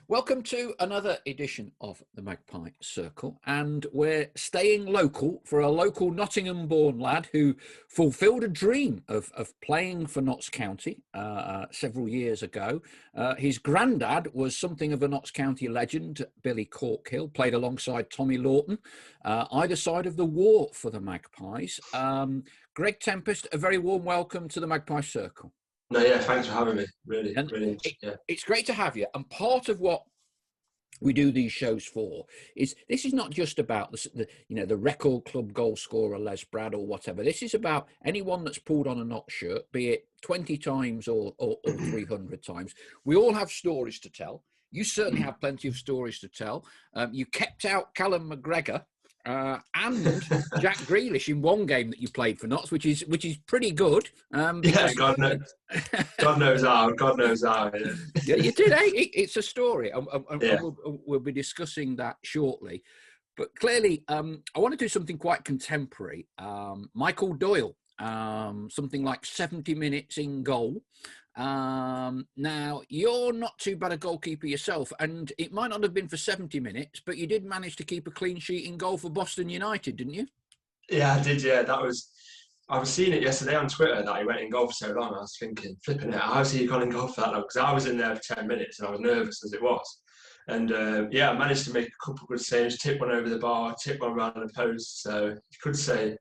Welcome to another edition of the Magpie Circle, and we're staying local for a local Nottingham-born lad who fulfilled a dream of playing for Notts County several years ago. His grandad was something of a Notts County legend, Bill Corkhill, played alongside Tommy Lawton, either side of the war for the Magpies. Greg Tempest, a very warm welcome to the Magpie Circle. No, yeah, thanks for having me. Really. It's great to have you. And part of what we do these shows for is this is not just about the record club goal scorer Les Brad or whatever. This is about anyone that's pulled on a Notts shirt, be it 20 times or 300 times. We all have stories to tell. You certainly have plenty of stories to tell. You kept out Calum McGregor and Jack Grealish in one game that you played for Notts, which is pretty good. Yeah, God knows how. Yeah, you did. It's a story, and we'll be discussing that shortly. But clearly, I want to do something quite contemporary. Michael Doyle, something like 70 minutes in goal. Now, you're not too bad a goalkeeper yourself, and it might not have been for 70 minutes, but you did manage to keep a clean sheet in goal for Boston United, didn't you? Yeah, I did, yeah. I was seeing it yesterday on Twitter that he went in goal for so long. I was thinking, flipping it, how's he gone in goal for that long? Because I was in there for 10 minutes and I was nervous as it was. And I managed to make a couple of good saves, tip one over the bar, tip one around the post. So you could say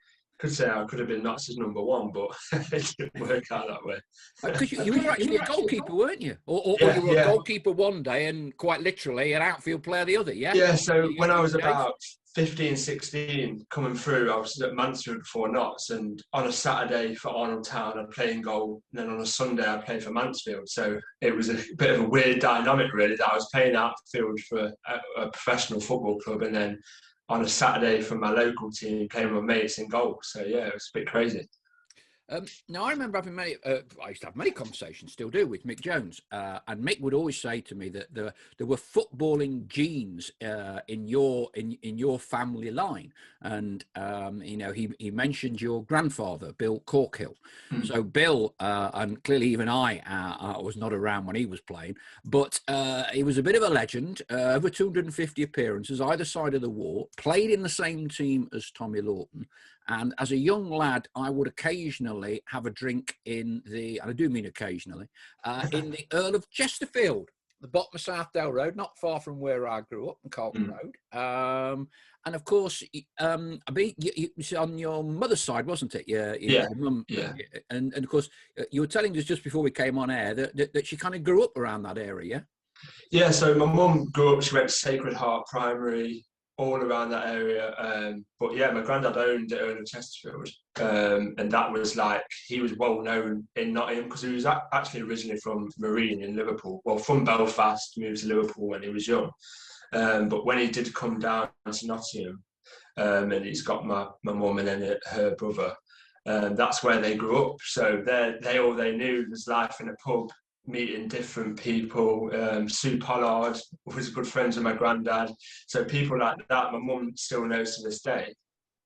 I could have been Notts' number one, but it didn't work out that way. Because you were actually a goalkeeper, weren't you? Or you were a goalkeeper one day and quite literally an outfield player the other, yeah? Yeah, so when I was about 15, 16, coming through, I was at Mansfield before Notts, and on a Saturday for Arnold Town, I'd play in goal, and then on a Sunday, I'd play for Mansfield. So it was a bit of a weird dynamic, really, that I was playing outfield for a professional football club, and then on a Saturday for my local team, playing with my mates in goal. So, yeah, it was a bit crazy. Now, I remember having I used to have many conversations, still do, with Mick Jones. And Mick would always say to me that there were footballing genes in your family line. And, he mentioned your grandfather, Bill Corkhill. Mm. So Bill, and clearly even I was not around when he was playing, but he was a bit of a legend, over 250 appearances, either side of the war, played in the same team as Tommy Lawton. And as a young lad, I would occasionally have a drink and I do mean occasionally, in the Earl of Chesterfield, the bottom of Southdale Road, not far from where I grew up, in Carlton Road. And of course, it was on your mother's side, wasn't it? Your mum. Yeah. And of course, you were telling us just before we came on air that she kind of grew up around that area. Yeah, so my mum grew up, she went to Sacred Heart Primary, all around that area. But yeah, my granddad owned the Earl of Chesterfield. And that was he was well known in Nottingham because he was actually originally from Marine in Liverpool. Well, from Belfast, moved to Liverpool when he was young. But when he did come down to Nottingham, and he's got my mum and then her brother, that's where they grew up. So they knew was life in a pub, meeting different people. Sue Pollard was good friends with my granddad. So people like that, my mum still knows to this day.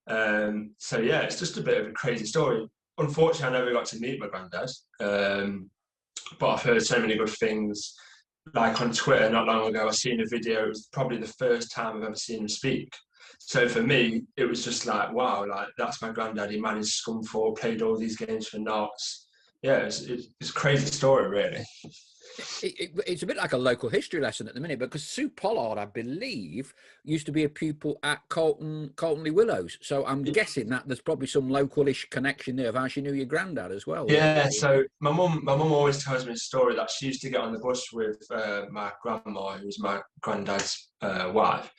So yeah, it's just a bit of a crazy story. Unfortunately, I never got to meet my granddad. But I've heard so many good things. Like on Twitter not long ago, I seen a video. It was probably the first time I've ever seen him speak. So for me, it was just like, wow, that's my granddad. He managed Scunthorpe, played all these games for Notts. Yeah, it's a crazy story, really. It's a bit like a local history lesson at the minute, because Sue Pollard, I believe, used to be a pupil at Coltonley Willows. So I'm guessing that there's probably some local-ish connection there of how she knew your granddad as well. Yeah, so my mum always tells me a story that she used to get on the bus with my grandma, who was my granddad's wife.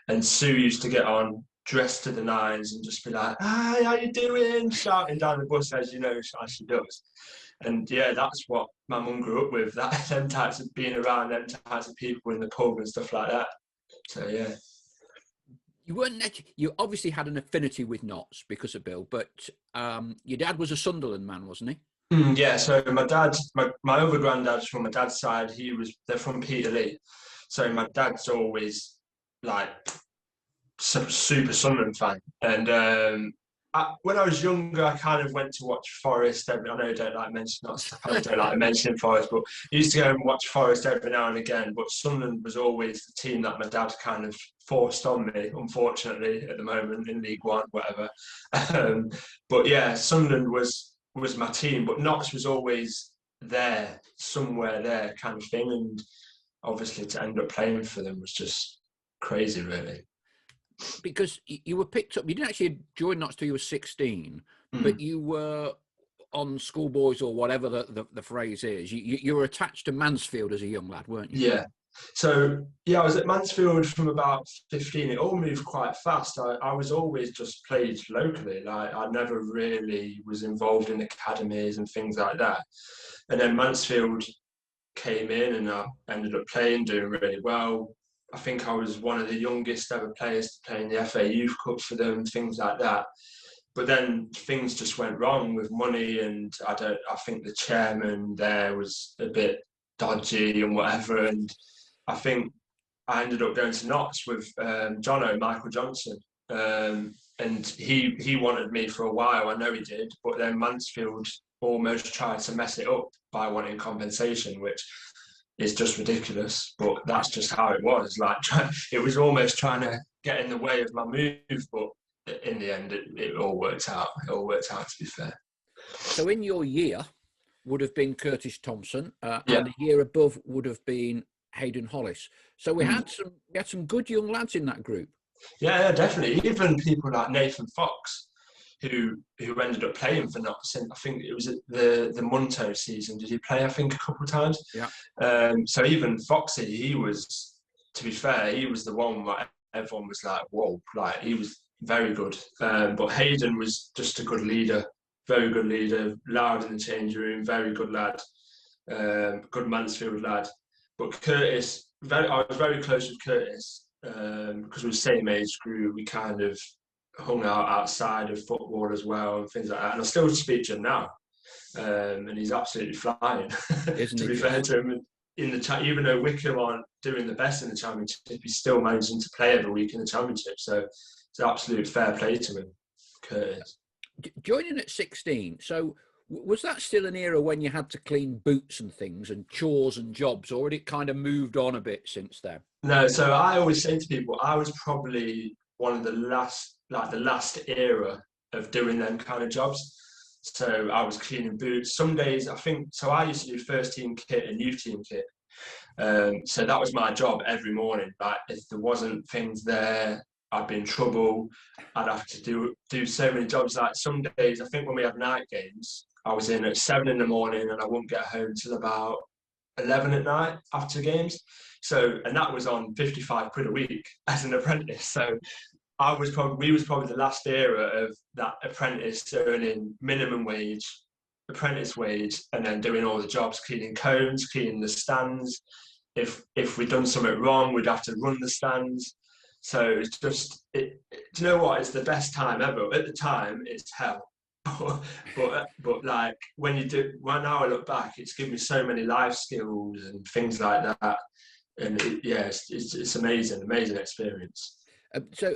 And Sue used to get on dressed to the nines and just be like, "Hi, how you doing?" shouting down the bus, as you know, as she does. And yeah, that's what my mum grew up with, them types of being around them types of people in the pub and stuff like that. So yeah. You obviously had an affinity with Notts because of Bill, but your dad was a Sunderland man, wasn't he? Yeah, so my dad, my other granddad from my dad's side, they're from Peterlee. So my dad's always super Sunderland fan. And when I was younger, I kind of went to watch Forest. I know I don't like mentioning, not stuff I don't like mentioning Forest, but I used to go and watch Forest every now and again. But Sunderland was always the team that my dad kind of forced on me, unfortunately, at the moment in League One, whatever. But yeah, Sunderland was my team, but Notts was always there, somewhere there kind of thing. And obviously to end up playing for them was just crazy, really. Because you were picked up, you didn't actually join Notts till you were 16, but you were on schoolboys or whatever the phrase is. You were attached to Mansfield as a young lad, weren't you? Yeah. So, yeah, I was at Mansfield from about 15. It all moved quite fast. I was always just played locally. Like, I never really was involved in academies and things like that. And then Mansfield came in and I ended up playing, doing really well. I think I was one of the youngest ever players to play in the FA Youth Cup for them, things like that. But then things just went wrong with money, and I think the chairman there was a bit dodgy and whatever. And I think I ended up going to Notts with Michael Johnson. And he wanted me for a while, I know he did, but then Mansfield almost tried to mess it up by wanting compensation, which is just ridiculous, but that's just how it was. Like, it was almost trying to get in the way of my move, but in the end, it all worked out. It all worked out, to be fair. So in your year would have been Curtis Thompson, and the year above would have been Hayden Hollis. So we had some good young lads in that group. Yeah, definitely. Even people like Nathan Fox, who ended up playing for Notts. And I think it was the Munto season. Did he play, I think, a couple of times? Yeah. So even Foxy, he was, to be fair, he was the one that everyone was like, whoa, like he was very good. But Hayden was just a good leader, very good leader, loud in the change room, very good lad, good Mansfield lad. But Curtis, I was very close with Curtis because we were the same age group. We kind of hung out outside of football as well and things like that. And I still speak to him now, and he's absolutely flying. To be fair to him, in the chat, even though Wickham aren't doing the best in the Championship, he's still managing to play every week in the Championship. So it's an absolute fair play to him, Curtis. Joining at 16, so was that still an era when you had to clean boots and things and chores and jobs, or had it kind of moved on a bit since then? No, so I always say to people, I was probably one of the last era of doing them kind of jobs. So I was cleaning boots. Some days, I think, so I used to do first team kit and youth team kit. So that was my job every morning. Like, if there wasn't things there, I'd be in trouble. I'd have to do so many jobs. Like, some days, I think when we had night games, I was in at 7 in the morning and I wouldn't get home till about 11 at night after games. So, and that was on 55 quid a week as an apprentice. So we was probably the last era of that apprentice earning minimum wage, apprentice wage, and then doing all the jobs, cleaning cones, cleaning the stands. If we'd done something wrong, we'd have to run the stands. So it's just, do you know what? It's the best time ever. At the time, it's hell. but like when now I look back, it's given me so many life skills and things like that. And it's amazing experience. So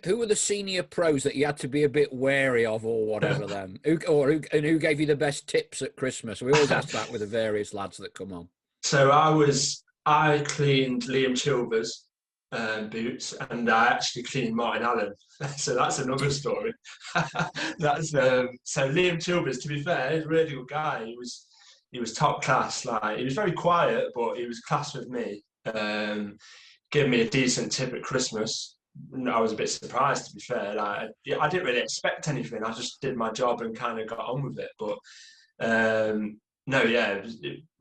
who were the senior pros that you had to be a bit wary of or whatever then? Who gave you the best tips at Christmas? We always ask that with the various lads that come on. So I cleaned Liam Chilvers' boots, and I actually cleaned Martin Allen. So that's another story. So Liam Chilvers, to be fair, he's a really good guy. He was top class. Like, he was very quiet, but he was class with me. Gave me a decent tip at Christmas. I was a bit surprised, to be fair. Like, I didn't really expect anything. I just did my job and kind of got on with it. But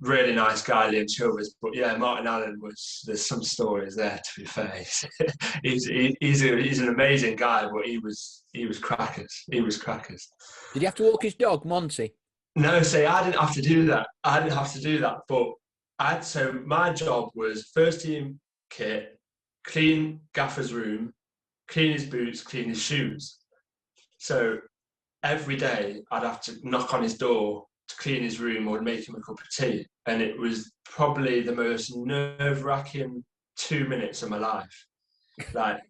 really nice guy, Liam Chilvers. But yeah, Martin Allen there's some stories there, to be fair. he's an amazing guy, but he was crackers. He was crackers. Did you have to walk his dog, Monty? No, I didn't have to do that. But so my job was first team kit, clean Gaffer's room, clean his boots, clean his shoes. So every day I'd have to knock on his door to clean his room or make him a cup of tea. And it was probably the most nerve-wracking 2 minutes of my life. Like,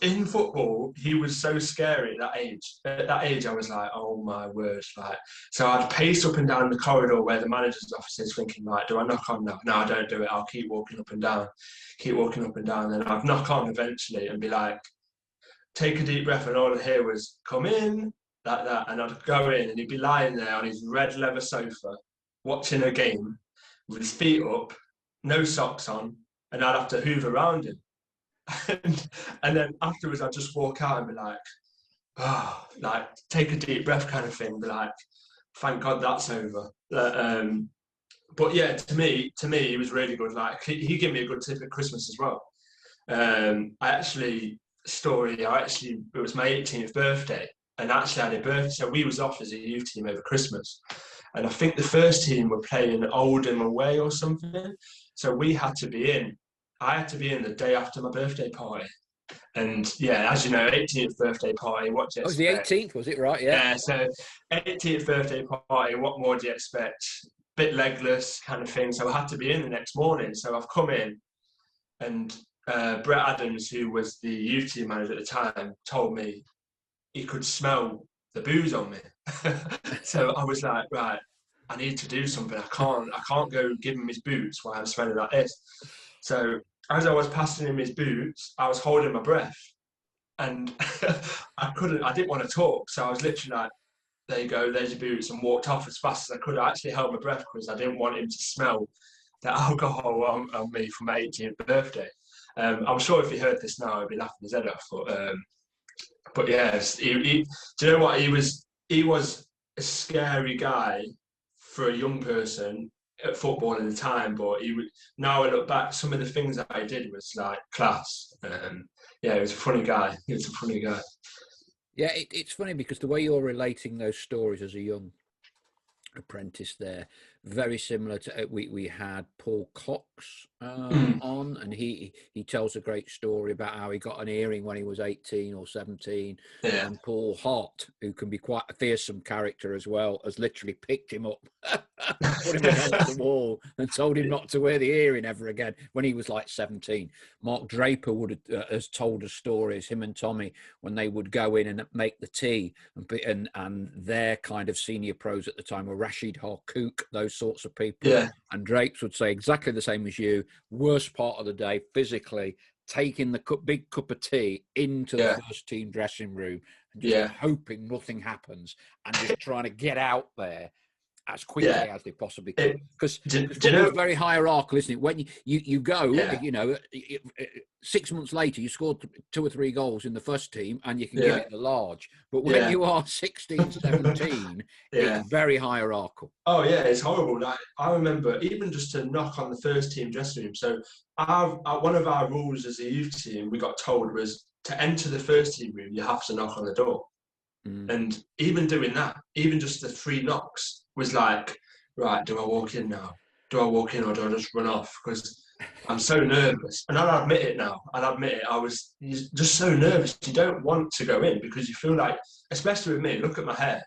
in football, he was so scary at that age. At that age, I was like, oh my word. Like, so I'd pace up and down the corridor where the manager's office is thinking, like, do I knock on now? No, I don't do it. I'll keep walking up and down. Then I'd knock on eventually and be like, take a deep breath. And all I hear was, come in, like that. And I'd go in and he'd be lying there on his red leather sofa, watching a game with his feet up, no socks on, and I'd have to hoover around him. And then afterwards, I'd just walk out and be like, oh, like take a deep breath kind of thing, be like, thank God that's over. But yeah, to me, he was really good. Like he gave me a good tip at Christmas as well. It was my 18th birthday, and actually I had a birthday, so we was off as a youth team over Christmas. And I think the first team were playing Oldham away or something, so we had to be in. I had to be in the day after my birthday party. And yeah, as you know, 18th birthday party, what do you expect? It was the 18th, was it, right? Yeah, so 18th birthday party, what more do you expect? Bit legless kind of thing. So I had to be in the next morning. So I've come in, and Brett Adams, who was the youth team manager at the time, told me he could smell the booze on me. So I was like, right, I need to do something. I can't go give him his boots while I'm smelling like this. So as I was passing him his boots, I was holding my breath, and I didn't want to talk. So I was literally like, there you go, there's your boots, and walked off as fast as I could. I actually held my breath because I didn't want him to smell the alcohol on me for my 18th birthday. I'm sure if he heard this now, he'd be laughing his head off. But yeah, do you know what? He was a scary guy for a young person at football at the time, but now I look back, some of the things that I did was like class. Yeah, he was a funny guy. Yeah, it's funny because the way you're relating those stories as a young apprentice there, very similar to we had Paul Cox on, and he tells a great story about how he got an earring when he was 18 or 17. Yeah. And Paul Hart, who can be quite a fearsome character as well, has literally picked him up, put him against the wall, and told him not to wear the earring ever again when he was like 17. Mark Draper has told us stories, him and Tommy, when they would go in and make the tea, and their kind of senior pros at the time were Rashid Harkouk, those sorts of people. Yeah. And Drapes would say exactly the same as you, worst part of the day physically, taking the big cup of tea into the first team dressing room and just hoping nothing happens and just trying to get out there as quickly as they possibly could. Because it's very hierarchical, isn't it? When you go, 6 months later, you scored 2 or 3 goals in the first team and you can give it the large. But when you are 16, 17, it's very hierarchical. Oh, yeah, it's horrible. Like, I remember even just to knock on the first team dressing room. So one of our rules as a youth team, we got told, was to enter the first team room, you have to knock on the door. And even doing that, even just the 3 knocks, was like, right, do I walk in now? Do I walk in or do I just run off? Because I'm so nervous. And I'll admit it now. I was just so nervous. You don't want to go in because you feel like, especially with me, look at my hair.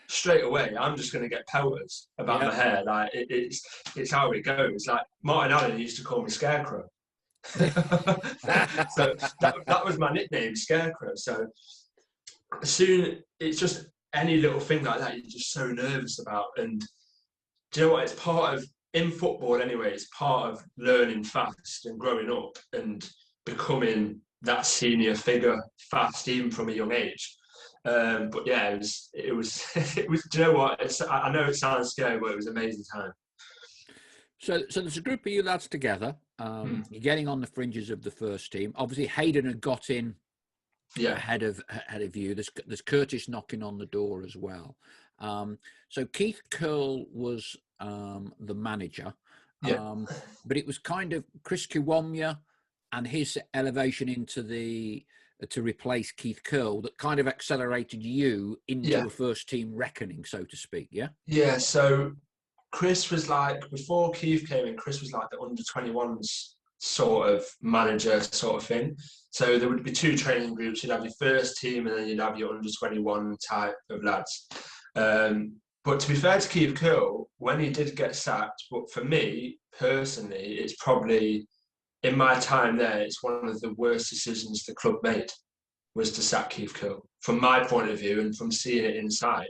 Straight away, I'm just going to get pelters about my hair. Like it's how it goes. Like Martin Allen used to call me Scarecrow. So that was my nickname, Scarecrow. So soon it's just any little thing like that you're just so nervous about. And do you know what, it's part of, in football anyway, it's part of learning fast and growing up and becoming that senior figure fast, even from a young age. But yeah, it was do you know what, I know it sounds scary, but it was an amazing time. So there's a group of you lads together. You're getting on the fringes of the first team. Obviously Hayden had got in ahead of you. There's Curtis knocking on the door as well. So Keith Curl was the manager, but it was kind of Chris Kiwomya and his elevation into to replace Keith Curl that kind of accelerated you into a first team reckoning, so to speak. Yeah. So Chris was like, before Keith came in, Chris was like the under 21s sort of manager sort of thing. So there would be 2 training groups. You'd have your first team and then you'd have your under 21 type of lads. But to be fair to Keith Curl, when he did get sacked, but for me personally, it's probably in my time there, it's one of the worst decisions the club made, was to sack Keith Curle. From my point of view and from seeing it inside,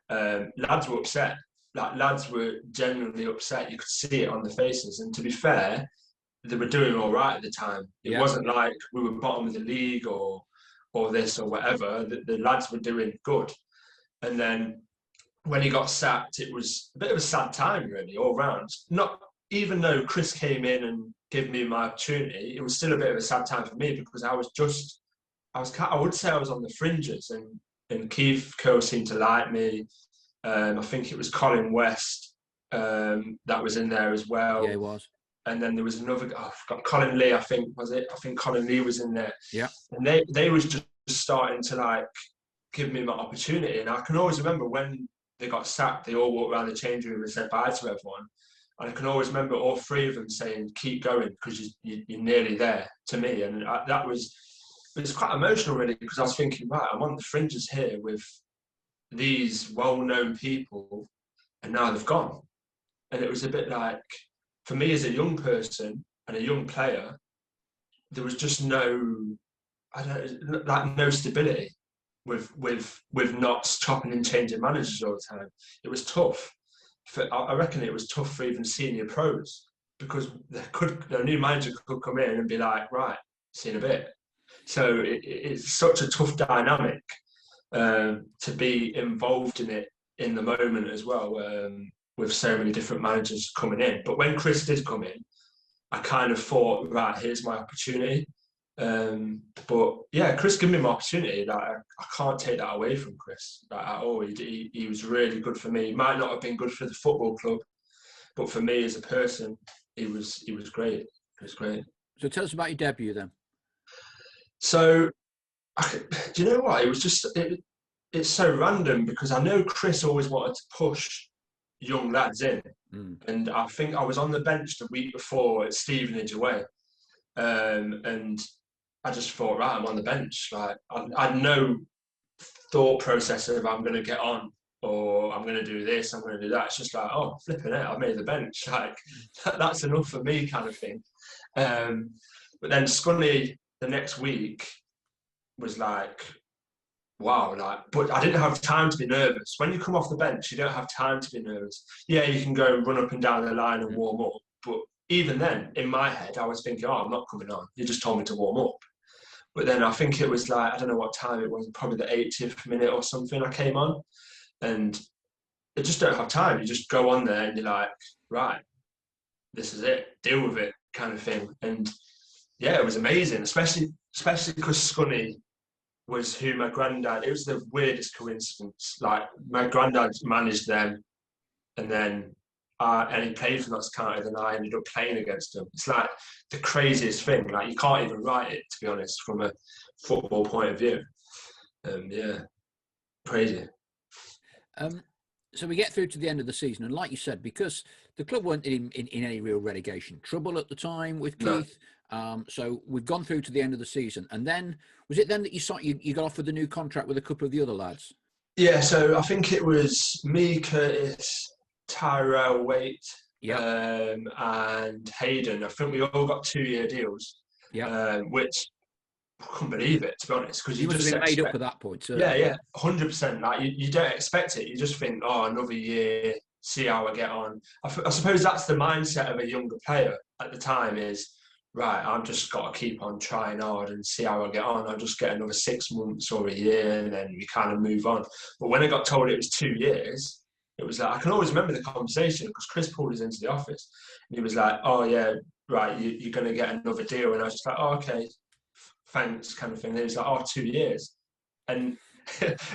lads were upset. Like, lads were genuinely upset. You could see it on the faces. And to be fair, they were doing all right at the time. It wasn't like we were bottom of the league or this or whatever. The lads were doing good. And then when he got sacked, it was a bit of a sad time, really, all round. Not even though Chris came in and gave me my opportunity, it was still a bit of a sad time for me, because I would say I was on the fringes, and Keith Curle seemed to like me. I think it was Colin West that was in there as well. Yeah, he was. And then there was another guy, I forgot, Colin Lee, I think, was it? I think Colin Lee was in there. Yeah. And they was just starting to like give me my opportunity. And I can always remember when they got sacked, they all walked around the changing room and said bye to everyone. And I can always remember all three of them saying, keep going, because you're nearly there, to me. And it was quite emotional, really, because I was thinking, right, I'm on the fringes here with these well-known people, and now they've gone. And it was a bit like, for me as a young person and a young player, there was just no stability with not chopping and changing managers all the time. It was tough. I reckon it was tough for even senior pros, because a new manager could come in and be like, right, see you in a bit. So it's such a tough dynamic to be involved in it in the moment as well, with so many different managers coming in. But when Chris did come in, I kind of thought, right, here's my opportunity. But yeah, Chris gave me my opportunity. Like, I can't take that away from Chris, like, at all. He was really good for me. He might not have been good for the football club, but for me as a person, he was great. It was great. So tell us about your debut then. So, do you know what? It was just, it's so random, because I know Chris always wanted to push young lads in. And I think I was on the bench the week before at Stevenage away. And I just thought, right, I'm on the bench. Like, I had no thought process of I'm going to get on, or I'm going to do this, I'm going to do that. It's just like, oh, flipping it, I've made the bench. Like, that's enough for me, kind of thing. But then Scunny the next week was like, wow, like, but I didn't have time to be nervous. When you come off the bench, you don't have time to be nervous. Yeah, you can go and run up and down the line and warm up, but even then, in my head, I was thinking, oh, I'm not coming on. You just told me to warm up. But then I think it was like, I don't know what time it was, probably the 80th minute or something I came on. And you just don't have time. You just go on there and you're like, right, this is it. Deal with it, kind of thing. And yeah, it was amazing, especially because Scunny was who my granddad, it was the weirdest coincidence. Like, my granddad managed them, and then and he played for Notts County, and I ended up playing against him. It's like the craziest thing. Like, you can't even write it, to be honest, from a football point of view. Yeah, crazy. So we get through to the end of the season, and like you said, because the club weren't in any real relegation trouble at the time with Keith. No. So we've gone through to the end of the season, and then was it then that you got offered the new contract with a couple of the other lads? Yeah, so I think it was me, Curtis, Tyrell Waite, and Hayden. I think we all got 2-year deals, which I couldn't believe it, to be honest, because you just made up at that point. Certainly. Yeah, 100%. Like, you don't expect it. You just think, oh, another year, see how I get on. I suppose that's the mindset of a younger player at the time is, right, I've just got to keep on trying hard and see how I get on. I'll just get another 6 months or a year, and then we kind of move on. But when I got told it was 2 years, it was like, I can always remember the conversation, because Chris pulled us into the office and he was like, oh yeah, right, you're going to get another deal. And I was just like, oh, okay, thanks, kind of thing. And he was like, oh, 2 years. And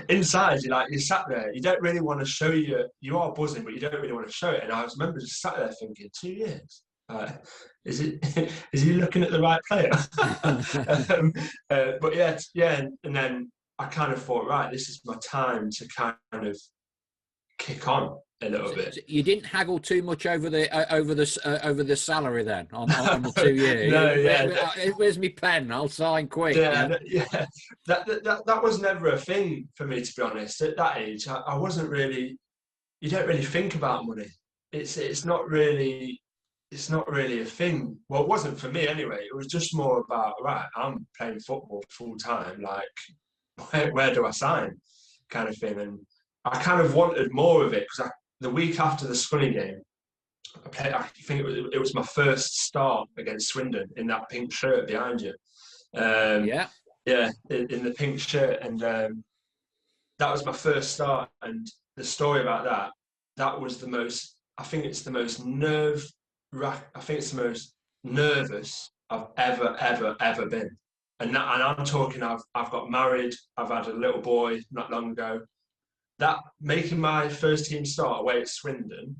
inside, you sat there, you don't really want to show you are buzzing, but you don't really want to show it. And I remember just sat there thinking, 2 years? Is he looking at the right player? But yeah, and then I kind of thought, right, this is my time to kind of kick on a little bit. You didn't haggle too much over the salary then on the 2 years. No, yeah. Where's my pen? I'll sign quick. Yeah. That was never a thing for me, to be honest. At that age, I wasn't really. You don't really think about money. It's not really it's not really a thing. Well, it wasn't for me anyway. It was just more about, right, I'm playing football full time. Like, where do I sign? Kind of thing. And I kind of wanted more of it because the week after the Scully game, I think it was my first start against Swindon in that pink shirt behind you. Yeah, in the pink shirt. And that was my first start. And the story about that was the most, I think it's the most nervous I've ever been. And I'm talking, I've got married, I've had a little boy not long ago. That making my first team start away at Swindon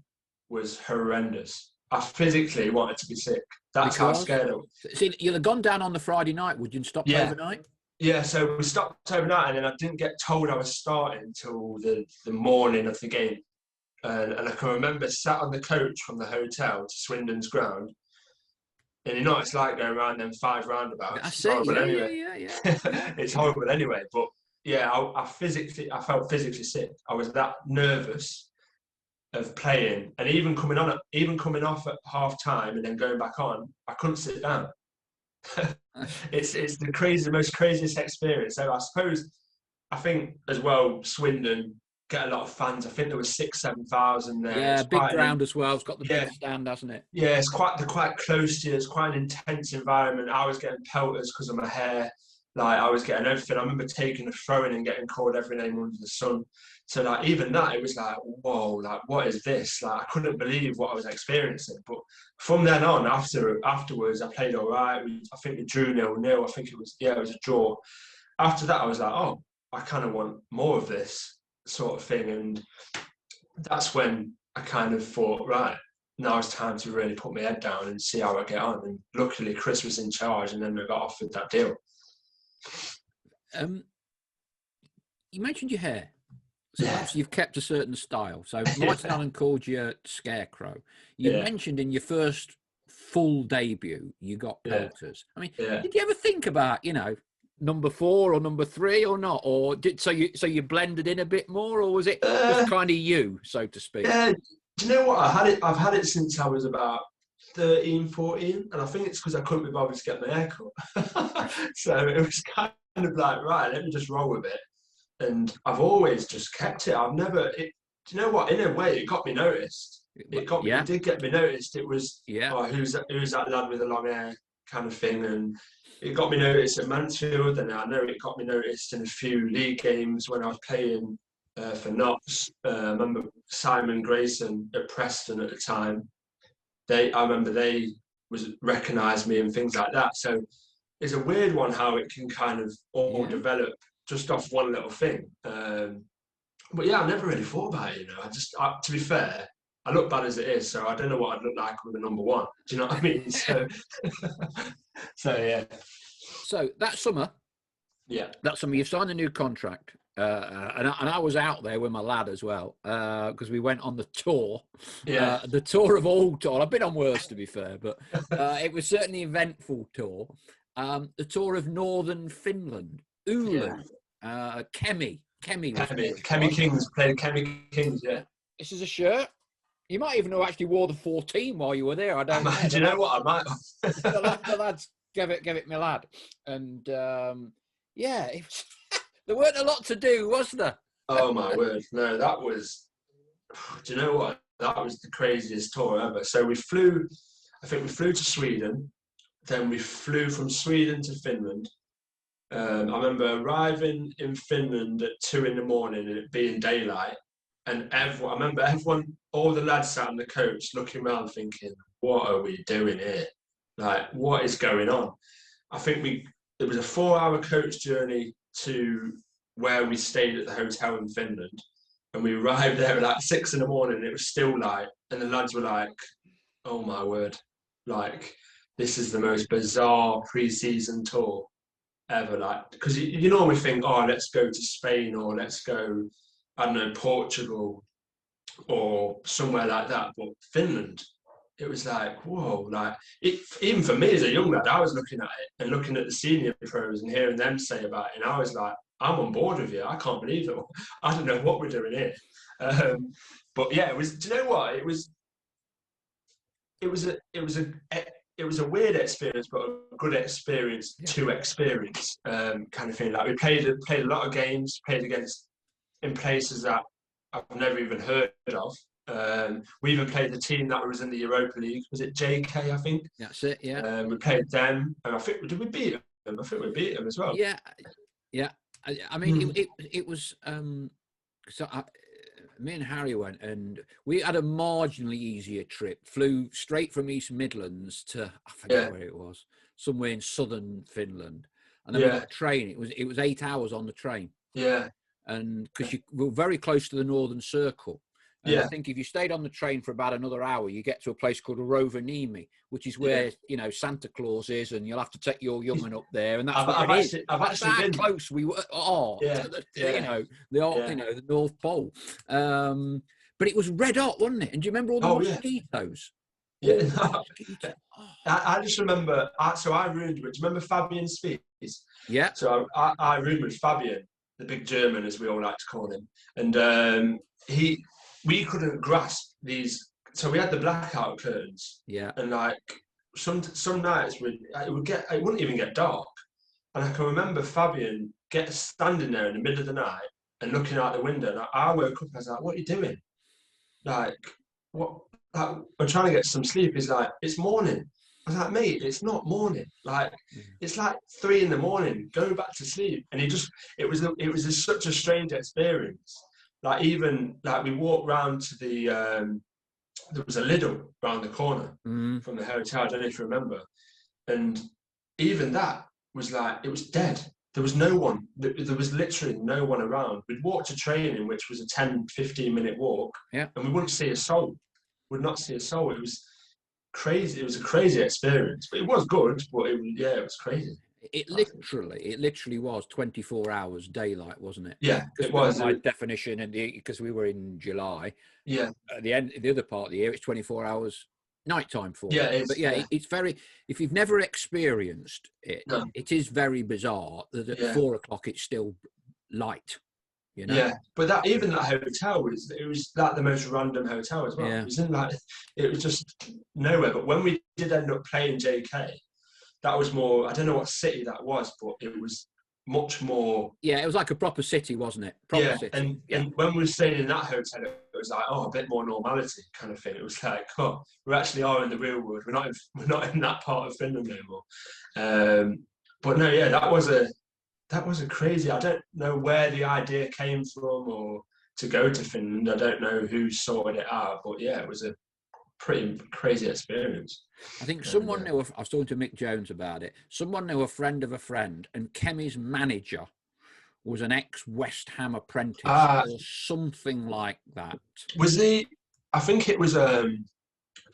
was horrendous. I physically wanted to be sick. That's how scared I was. See, you'd have gone down on the Friday night, would you, and stopped overnight? Yeah, so we stopped overnight, and then I didn't get told I was starting until the morning of the game. And I can remember sat on the coach from the hotel to Swindon's ground. And you know what it's like going around them 5 roundabouts. That's it. Yeah. It's horrible anyway. But yeah, I felt physically sick. I was that nervous of playing, and even coming off at half time and then going back on, I couldn't sit down. It's the most craziest experience. So I think as well, Swindon get a lot of fans. I think there was 6,000-7,000 there. Yeah, big ground as well. It's got the big stand, hasn't it? Yeah, they're quite close to you. It's quite an intense environment. I was getting pelters because of my hair. Like, I was getting everything. I remember taking a throw-in and getting called every name under the sun. So, like, even that, it was like, whoa, like, what is this? Like, I couldn't believe what I was experiencing. But from then on, afterwards, I played all right. I think we drew 0-0. I think it was a draw. After that, I was like, oh, I kind of want more of this sort of thing. And that's when I kind of thought, right, now it's time to really put my head down and see how I get on. And luckily, Chris was in charge, and then I got offered that deal. You mentioned your hair. So you've kept a certain style. So Mike Allen called you Scarecrow. You mentioned in your first full debut, you got pelters. I mean, did you ever think about, number 4 or number 3 or not? Or so you blended in a bit more, or was it just kind of you, so to speak? Yeah. Do you know what? I've had it since I was about 13, 14, and I think it's because I couldn't be bothered to get my hair cut. So it was kind of like, right, let me just roll with it. And I've always just kept it. Do you know what? In a way, it got me noticed. It did get me noticed. It was, who's that lad with the long hair kind of thing. And it got me noticed at Mansfield, and I know it got me noticed in a few league games when I was playing for Notts. I remember Simon Grayson at Preston at the time. I remember they recognised me and things like that. So it's a weird one how it can kind of all develop just off one little thing. But yeah, I've never really thought about it, to be fair, I look bad as it is, so I don't know what I'd look like with a number 1. Do you know what I mean? So, yeah. So that summer, you've signed a new contract. And I was out there with my lad as well, because we went on the tour, the tour of all tour. I've been on worse, to be fair, but it was certainly an eventful tour. The tour of northern Finland, Oulu, Kemi Kings, played Kemi Kings, yeah. This is a shirt. You might even have actually wore the 14 while you were there. I don't know. Do you know what? I might have. the lads gave it my lad. And, it was... There weren't a lot to do, was there? Oh, my word. No, that was... Do you know what? That was the craziest tour ever. So we flew to Sweden. Then we flew from Sweden to Finland. I remember arriving in Finland at 2 a.m. and it being daylight. And I remember all the lads sat on the coach looking around thinking, what are we doing here? Like, what is going on? I think it was a 4-hour coach journey to where we stayed at the hotel in Finland, and we arrived there at like 6 a.m. and it was still light, and the lads were like, oh my word, like, this is the most bizarre pre-season tour ever. Like, because you normally think, oh, let's go to Spain, or let's go, I don't know, Portugal or somewhere like that, but Finland, it was like, whoa, like, even for me as a young lad, I was looking at it and looking at the senior pros and hearing them say about it, and I was like, I'm on board with you. I can't believe it. I don't know what we're doing here. But yeah, it was, do you know what? It was it was a weird experience, but a good experience to experience, kind of thing. Like we played a lot of games, played against in places that I've never even heard of. We even played the team that was in the Europa League. Was it JK? I think. That's it. Yeah. We played them, and I think did we beat them? I think we beat them as well. Yeah, yeah. I mean, it was. So me and Harry went, and we had a marginally easier trip. Flew straight from East Midlands to I forget where it was, somewhere in southern Finland, and then we got a train. It was 8 hours on the train. Yeah. And because you were very close to the Northern Circle. And I think if you stayed on the train for about another hour, you get to a place called Rovaniemi, which is where Santa Claus is, and you'll have to take your young one up there, and that's I've actually been close we were. The North Pole. But it was red hot, wasn't it? And do you remember all the mosquitoes? Yeah. I just remember. So I roomed with. Do you remember Fabian Spies? Yeah. So I roomed with Fabian, the big German, as we all like to call him, and we couldn't grasp these. So we had the blackout curtains. Yeah. And like some nights it wouldn't even get dark. And I can remember Fabian standing there in the middle of the night and looking out the window. And I woke up and I was like, "What are you doing? Like, what? Like, we're trying to get some sleep." He's like, "It's morning." I was like, "Mate, it's not morning. Like, it's like 3 a.m. Go back to sleep." And it was such a strange experience. Like even like we walked round to the there was a Lidl round the corner from the hotel. I don't know if you remember, and even that was like it was dead. There was no one. There was literally no one around. We'd walked to training, which was a 10-15 minute walk, and we wouldn't see a soul. Would not see a soul. It was crazy. It was a crazy experience, but it was good. But it was crazy. It literally was 24 hours daylight, wasn't it? Yeah, it was. By definition, and because we were in July. Yeah. At the other part of the year, it's 24 hours nighttime for. Yeah, it is, but it's very. If you've never experienced it, it is very bizarre that at 4 o'clock it's still light. You know? Yeah, but that hotel was like the most random hotel as well. Yeah. It was just nowhere. But when we did end up playing JK. That was more, I don't know what city that was, but it was much more... Yeah, it was like a proper city, wasn't it? Proper city. And when we were staying in that hotel, it was like, a bit more normality kind of thing. It was like, we actually are in the real world. We're not in that part of Finland anymore. But no, that was a crazy... I don't know where the idea came from or to go to Finland. I don't know who sorted it out, but it was a pretty crazy experience. I think someone knew, I was talking to Mick Jones about it, someone knew a friend of a friend, and Kemi's manager was an ex-West Ham apprentice or something like that. Was he? I think it was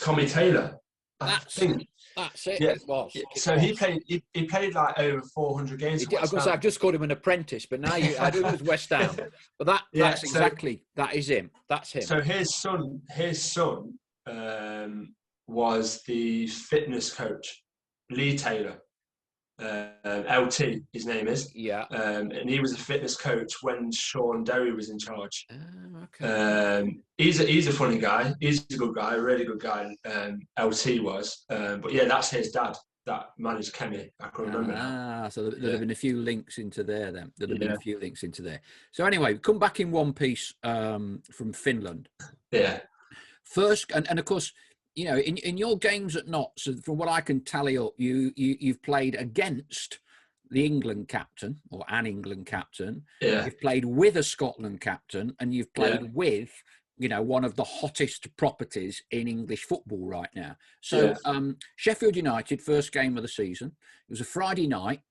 Tommy Taylor. That's it. Yeah. It was. So he played like over 400 games. I've just called him an apprentice, but now I do it with West Ham. But that's exactly that is him. That's him. So his son was the fitness coach, Lee Taylor, LT, his name is. Yeah. And he was a fitness coach when Sean Derry was in charge. Okay. He's a funny guy. He's a good guy, a really good guy. LT was. But that's his dad that managed Kemi. I can remember. So there'd have been a few links into there then. There'd have been a few links into there. So anyway, come back in one piece from Finland. Yeah. First, and of course, in your games at Notts, from what I can tally up, you've played against the England captain or an England captain. Yeah. You've played with a Scotland captain, and you've played with, one of the hottest properties in English football right now. So Sheffield United, first game of the season. It was a Friday night,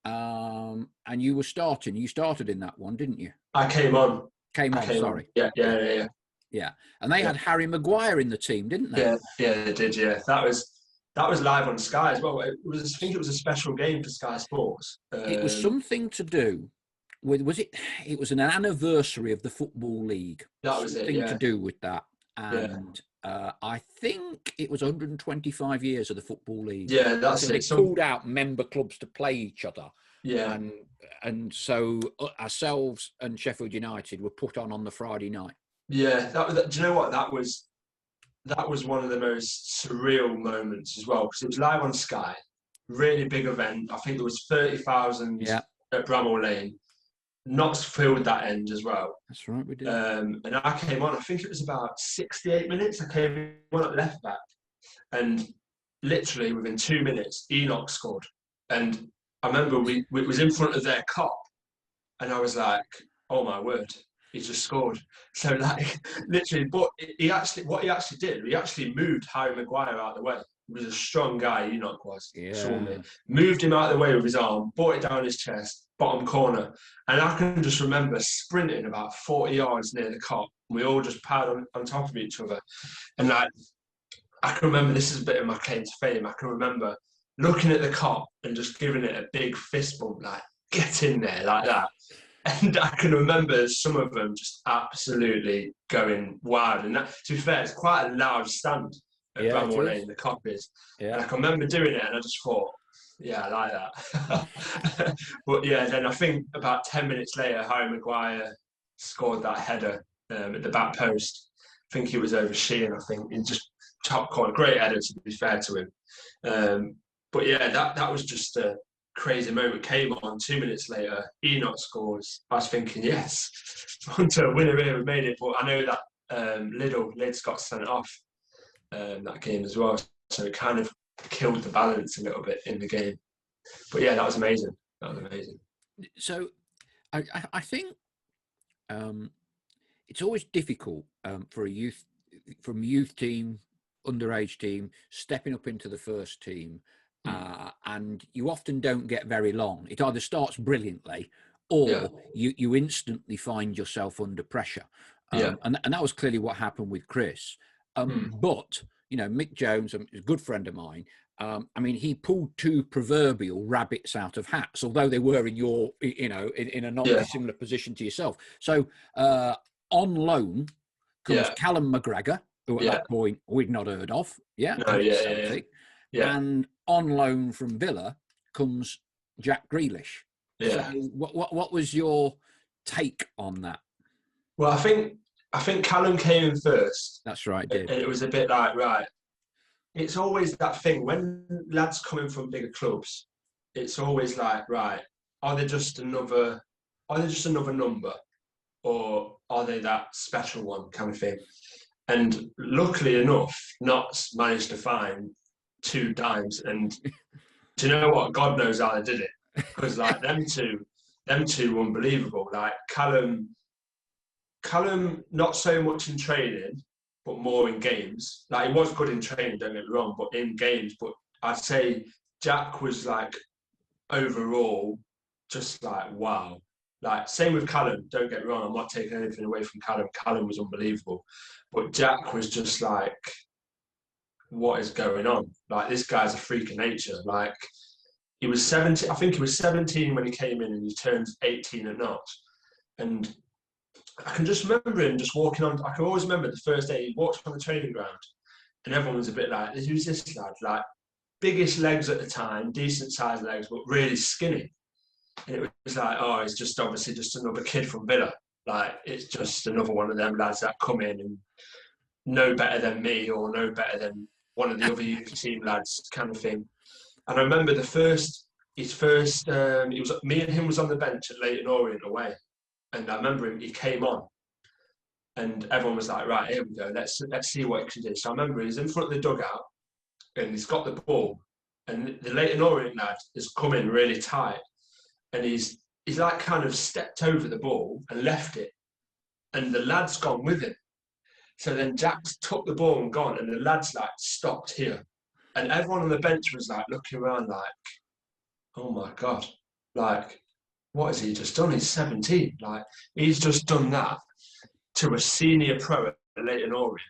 and you were starting. You started in that one, didn't you? I came on. Sorry. Yeah. Yeah, and they had Harry Maguire in the team, didn't they? Yeah, they did. Yeah, that was live on Sky as well. I think it was a special game for Sky Sports. It was something to do with it was an anniversary of the Football League. That was something it. to do with that, and I think it was 125 years of the Football League. Yeah, that's it. They pulled out member clubs to play each other. Yeah, and so ourselves and Sheffield United were put on the Friday night. Yeah, do you know what? That was that was one of the most surreal moments as well, because it was live on Sky, really big event. I think there was 30,000 at Bramall Lane. Notts filled that end as well. That's right, we did. And I came on, I think it was about 68 minutes. I came on at left back. And literally within 2 minutes, Enoch scored. And I remember we was in front of their cop. And I was like, oh my word, he just scored. So like, literally, but what he actually did, he actually moved Harry Maguire out of the way. He was a strong guy, Enoch was. Saw me. Moved him out of the way with his arm, brought it down his chest, bottom corner. And I can just remember sprinting about 40 yards near the cop. We all just piled on top of each other. And like, I can remember, this is a bit of my claim to fame, I can remember looking at the cop and just giving it a big fist bump, like, get in there, like that. And I can remember some of them just absolutely going wild. And that, to be fair, it's quite a loud stand at Bramall Lane, the cop is. Yeah. And I can remember doing it and I just thought, yeah, I like that. But yeah, then I think about 10 minutes later, Harry Maguire scored that header at the back post. I think he was over Sheehan, I think. He just top corner, great header, to be fair to him. But yeah, that was just a crazy moment. Came on 2 minutes later, Enoch scores. I was thinking, yes, on to a winner here, we made it. But I know that Lids got sent off that game as well, so it kind of killed the balance a little bit in the game. But yeah, that was amazing. So I think it's always difficult for a youth team, underage team, stepping up into the first team. And you often don't get very long. It either starts brilliantly or you instantly find yourself under pressure. And that was clearly what happened with Chris. But, you know, Mick Jones, a good friend of mine, I mean, he pulled two proverbial rabbits out of hats, although they were in your, you know, in a not dissimilar position to yourself. So on loan comes Calum McGregor, who at that point we'd not heard of. And on loan from Villa comes Jack Grealish. So what was your take on that? Well, I think Callum came in first. That's right, did. And it was a bit like, right, it's always that thing when lads coming from bigger clubs, it's always like, right, are they just another number, or are they that special one kind of thing? And luckily enough, Notts managed to find two dimes, and do you know what? God knows how they did it, because like them two were unbelievable. Like Callum, not so much in training, but more in games. Like he was good in training, don't get me wrong, but in games. But I'd say Jack was like overall just like wow. Like same with Callum. Don't get me wrong, I'm not taking anything away from Callum. Callum was unbelievable, but Jack was just like, what is going on? Like this guy's a freak of nature. Like he was 17. I think he was 17 when he came in, and he turned 18 at Notts. And I can just remember him just walking on. I can always remember the first day he walked on the training ground, and everyone was a bit like, "Who's this lad?" Like biggest legs at the time, decent sized legs, but really skinny. And it was like, oh, it's just obviously just another kid from Villa. Like it's just another one of them lads that come in and know better than me or know better than one of the other youth team lads, kind of thing. And I remember his first, me and him was on the bench at Leyton Orient away. And I remember he came on, and everyone was like, right, here we go, let's see what he can do. So I remember he's in front of the dugout, and he's got the ball, and the Leyton Orient lad has come in really tight, and he's like kind of stepped over the ball and left it, and the lad's gone with him. So then Jack's took the ball and gone, and the lad's like stopped here, and everyone on the bench was like looking around like, oh my God, like, what has he just done? He's 17. Like, he's just done that to a senior pro at Leyton Orient,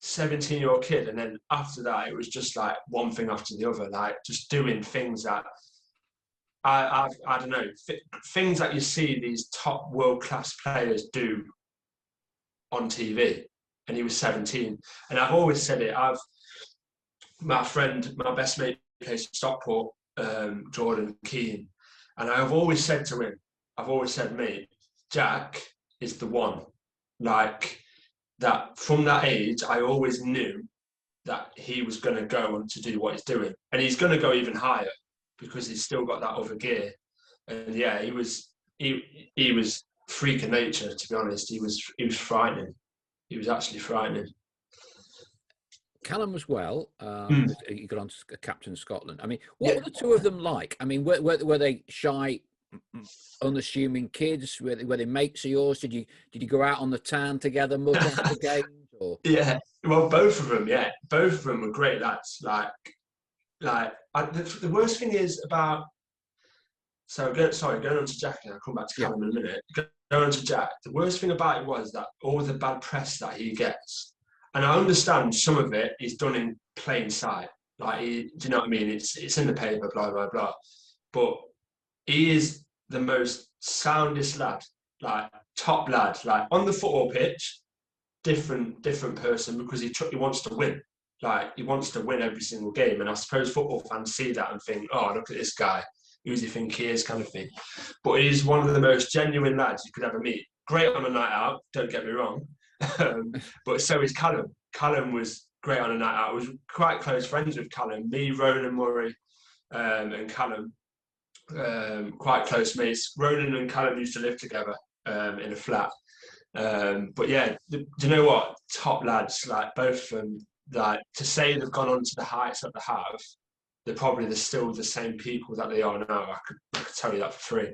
17-year-old kid. And then after that, it was just like one thing after the other, like just doing things that, I don't know, things that you see these top world-class players do on TV. And he was 17. And I've always said it, my best mate plays for Stockport, Jordan Keane. And I've always said to him, mate, Jack is the one. Like, that from that age, I always knew that he was going to go on to do what he's doing. And he's going to go even higher because he's still got that other gear. And yeah, he was freak of nature, to be honest. He was frightening. He was actually frightening. Callum as well. He got on to captain Scotland. I mean, what were the two of them like? I mean, were they shy, unassuming kids? Were they mates of yours? Did you go out on the town together much after games? Or? Yeah, well, both of them. Yeah, both of them were great lads. The worst thing is about. So going on to Jack, and I'll come back to Callum in a minute. Going on to Jack, the worst thing about it was that all the bad press that he gets, and I understand some of it is done in plain sight. Like, do you know what I mean? It's in the paper, blah blah blah. But he is the most soundest lad, like top lad, like on the football pitch. Different person because he wants to win. Like, he wants to win every single game, and I suppose football fans see that and think, "Oh, look at this guy. Who does he think he is?" kind of thing. But he's one of the most genuine lads you could ever meet. Great on a night out, don't get me wrong. But so is Callum. Callum was great on a night out. I was quite close friends with Callum. Me, Ronan Murray, and Callum, quite close mates. Ronan and Callum used to live together in a flat. But yeah, do you know what? Top lads, like both of them. Like, to say they've gone on to the heights that they have, they're probably still the same people that they are now. I could tell you that for free.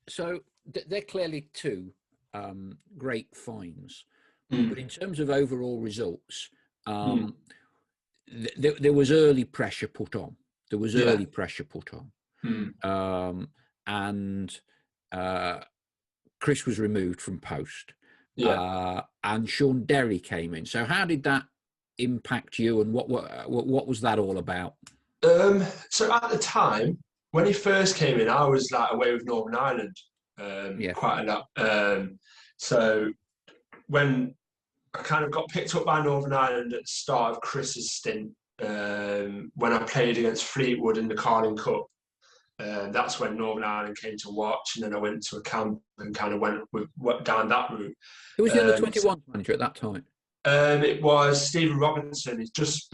So they're clearly two great finds, but in terms of overall results, there was early pressure put on. And Chris was removed from post, and Sean Derry came in. So how did that impact you, and what was that all about? So at the time when he first came in, I was like away with Northern Ireland quite a lot. So when I kind of got picked up by Northern Ireland at the start of Chris's stint, when I played against Fleetwood in the Carling Cup. That's when Northern Ireland came to watch, and then I went to a camp and kind of went down that route. Who was the under 21 manager at that time? It was Stephen Robinson. He's just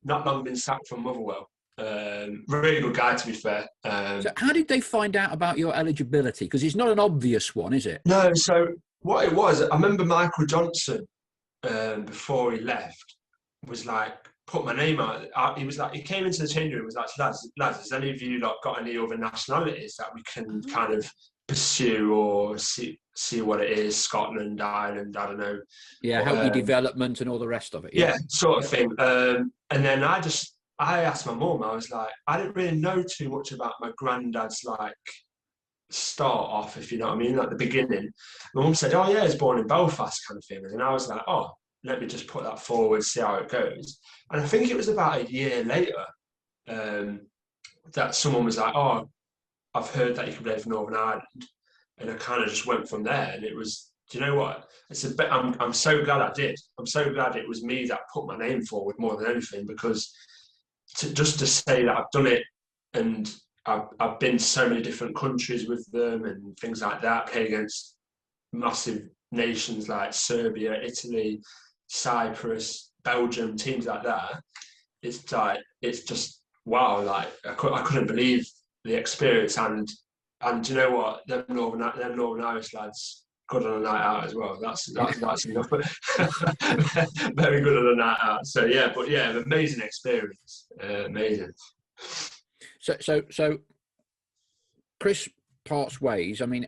not long been sacked from Motherwell. Really good guy, to be fair. So how did they find out about your eligibility? Because it's not an obvious one, is it? No. So what it was, I remember Michael Johnson, before he left, was like, put my name out. He was like, he came into the changing room and was like, lads, has any of you got any other nationalities that we can kind of pursue or see what it is? Scotland, Ireland, I don't know. Yeah, help your development and all the rest of it. Yeah, sort of thing. And then I asked my mum, I was like, I didn't really know too much about my granddad's like start off, if you know what I mean, like the beginning. My mum said, "Oh yeah, he's born in Belfast," kind of thing. And I was like, "Oh, let me just put that forward, see how it goes." And I think it was about a year later that someone was like, "Oh, I've heard that you can play for Northern Ireland," and I kind of just went from there. And it was, do you know what? It's a bit. I'm so glad I did. I'm so glad it was me that put my name forward more than anything, because to say that I've done it, and I've been to so many different countries with them and things like that, played against massive nations like Serbia, Italy, Cyprus, Belgium, teams like that. It's just wow. Like I couldn't believe the experience, and you know what, them Northern Irish lads, good on a night out as well. That's enough. Very good on a night out. So yeah, but yeah, amazing experience. Amazing. So Chris parts ways. I mean,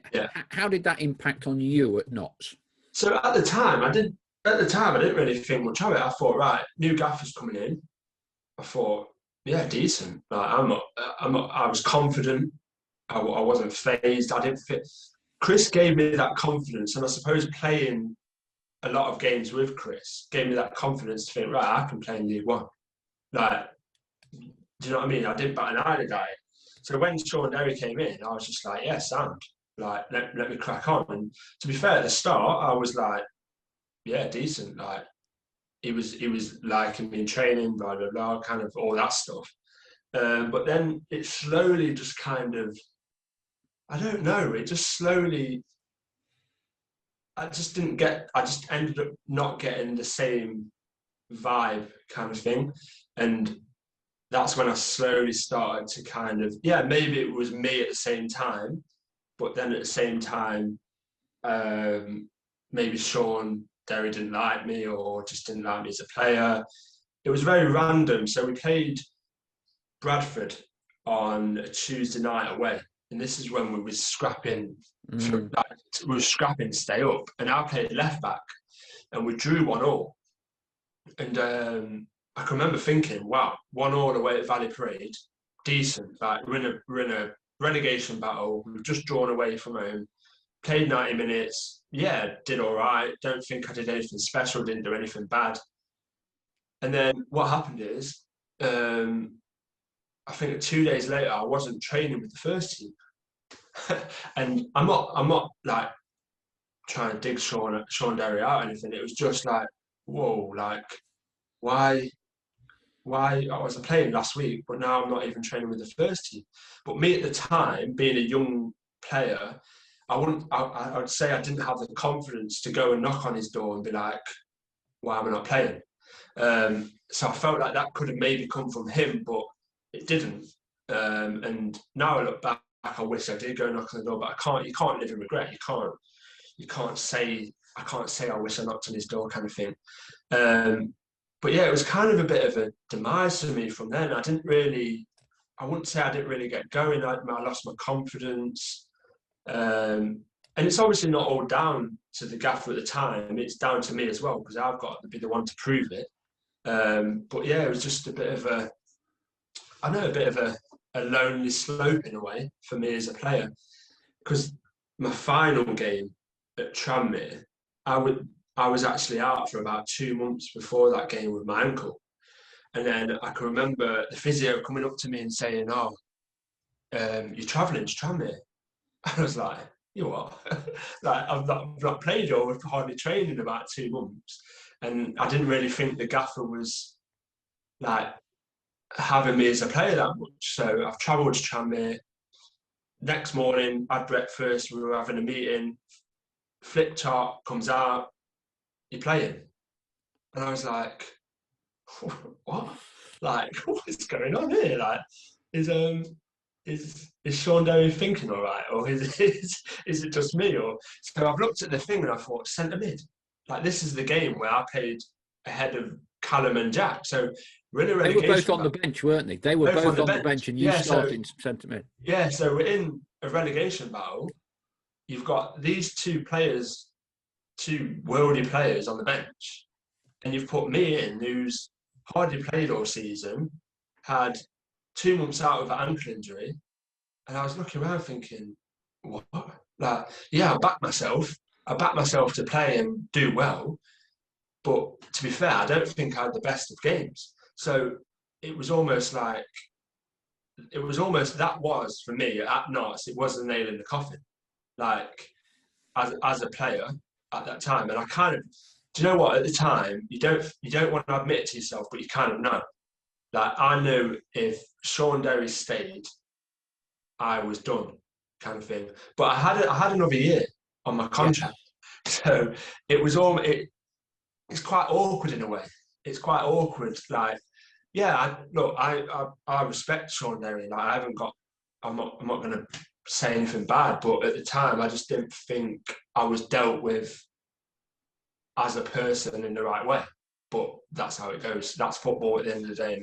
how did that impact on you at Notts? So at the time, I didn't really think much of it. I thought, right, new gaffer's coming in. I thought, yeah, decent. Like, I was confident. I wasn't phased. I didn't fit. Chris gave me that confidence, and I suppose playing a lot of games with Chris gave me that confidence to think, right, I can play in League One. Like, do you know what I mean? I didn't bat an eyelid at it. So when Sean Derry came in, I was just like, yeah, sound. Like, let me crack on. And to be fair, at the start, I was like, yeah, decent. Like, he was liking me in training, blah, blah, blah, kind of all that stuff. But then it slowly just kind of, I don't know, it just slowly I just ended up not getting the same vibe kind of thing. And that's when I slowly started to kind of, maybe it was me at the same time, but then at the same time, maybe Sean Derry didn't like me or just didn't like me as a player. It was very random. So we played Bradford on a Tuesday night away. And this is when we were scrapping, to stay up. And I played left back and we drew 1-1. And I can remember thinking, wow, 1-1 away at Valley Parade, decent. Like we're in a relegation battle. We've just drawn away from home. Played 90 minutes. Yeah, did all right. Don't think I did anything special. Didn't do anything bad. And then what happened is, I think 2 days later, I wasn't training with the first team. And I'm not like trying to dig Sean Derry out or anything. It was just like, whoa, like why I was playing last week, but now I'm not even training with the first team. But me at the time, being a young player, I would say I didn't have the confidence to go and knock on his door and be like, why am I not playing? So I felt like that could have maybe come from him, but it didn't. And now I look back, I wish I did go knock on the door, but you can't live in regret. You can't say I wish I knocked on his door kind of thing. But yeah, it was kind of a bit of a demise for me from then. I wouldn't say I didn't really get going. I lost my confidence. And it's obviously not all down to the gaffer at the time. It's down to me as well, because I've got to be the one to prove it. But yeah, it was just a bit of a lonely slope in a way for me as a player. Because my final game at Tranmere, I was actually out for about 2 months before that game with my ankle. And then I can remember the physio coming up to me and saying, you're travelling to Tranmere. I was like, you what? Like, I've not played or hardly trained in about 2 months. And I didn't really think the gaffer was like having me as a player that much. So I've travelled to Tranmere. Next morning, had breakfast, we were having a meeting. Flip chart comes out, you're playing. And I was like, what? Like, what's going on here? Like, is Sean Derry thinking all right? Or is it just me? Or so I've looked at the thing and I thought, centre mid. Like, this is the game where I played ahead of Calum and Jack. So we're in a relegation. They were both on the bench, weren't they? They were both on the bench and you started in centre mid. Yeah, so we're in a relegation battle. You've got these two players, two worldy players on the bench, and you've put me in, who's hardly played all season, had 2 months out of an ankle injury, and I was looking around thinking, what? Like, yeah, I backed myself to play and do well, but to be fair, I don't think I had the best of games. So it was almost that was for me at Notts, it was the nail in the coffin. Like, as a player at that time, and I kind of, do you know what? At the time, you don't want to admit it to yourself, but you kind of know. Like, I knew if Sean Derry stayed, I was done, kind of thing. But I had another year on my contract, so it's quite awkward in a way. It's quite awkward. Like, yeah, I respect Sean Derry. Like, I'm not going to say anything bad, but at the time I just didn't think I was dealt with as a person in the right way. But that's how it goes. That's football at the end of the day.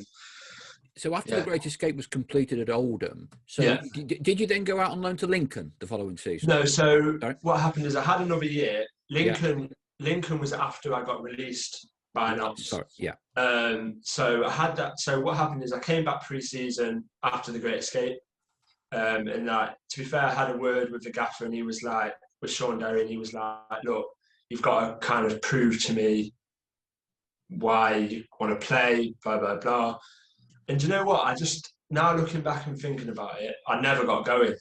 So after the Great Escape was completed at Oldham, did you then go out on loan to Lincoln the following season? No, so what happened is I had another year. Lincoln was after I got released by Notts. Sorry, yeah. So I had that. So what happened is I came back pre-season after the Great Escape. And to be fair, I had a word with the gaffer, and he was like, with Sean Derry, and he was like, look, you've got to kind of prove to me why you want to play, blah, blah, blah. And do you know what? Now looking back and thinking about it, I never got going.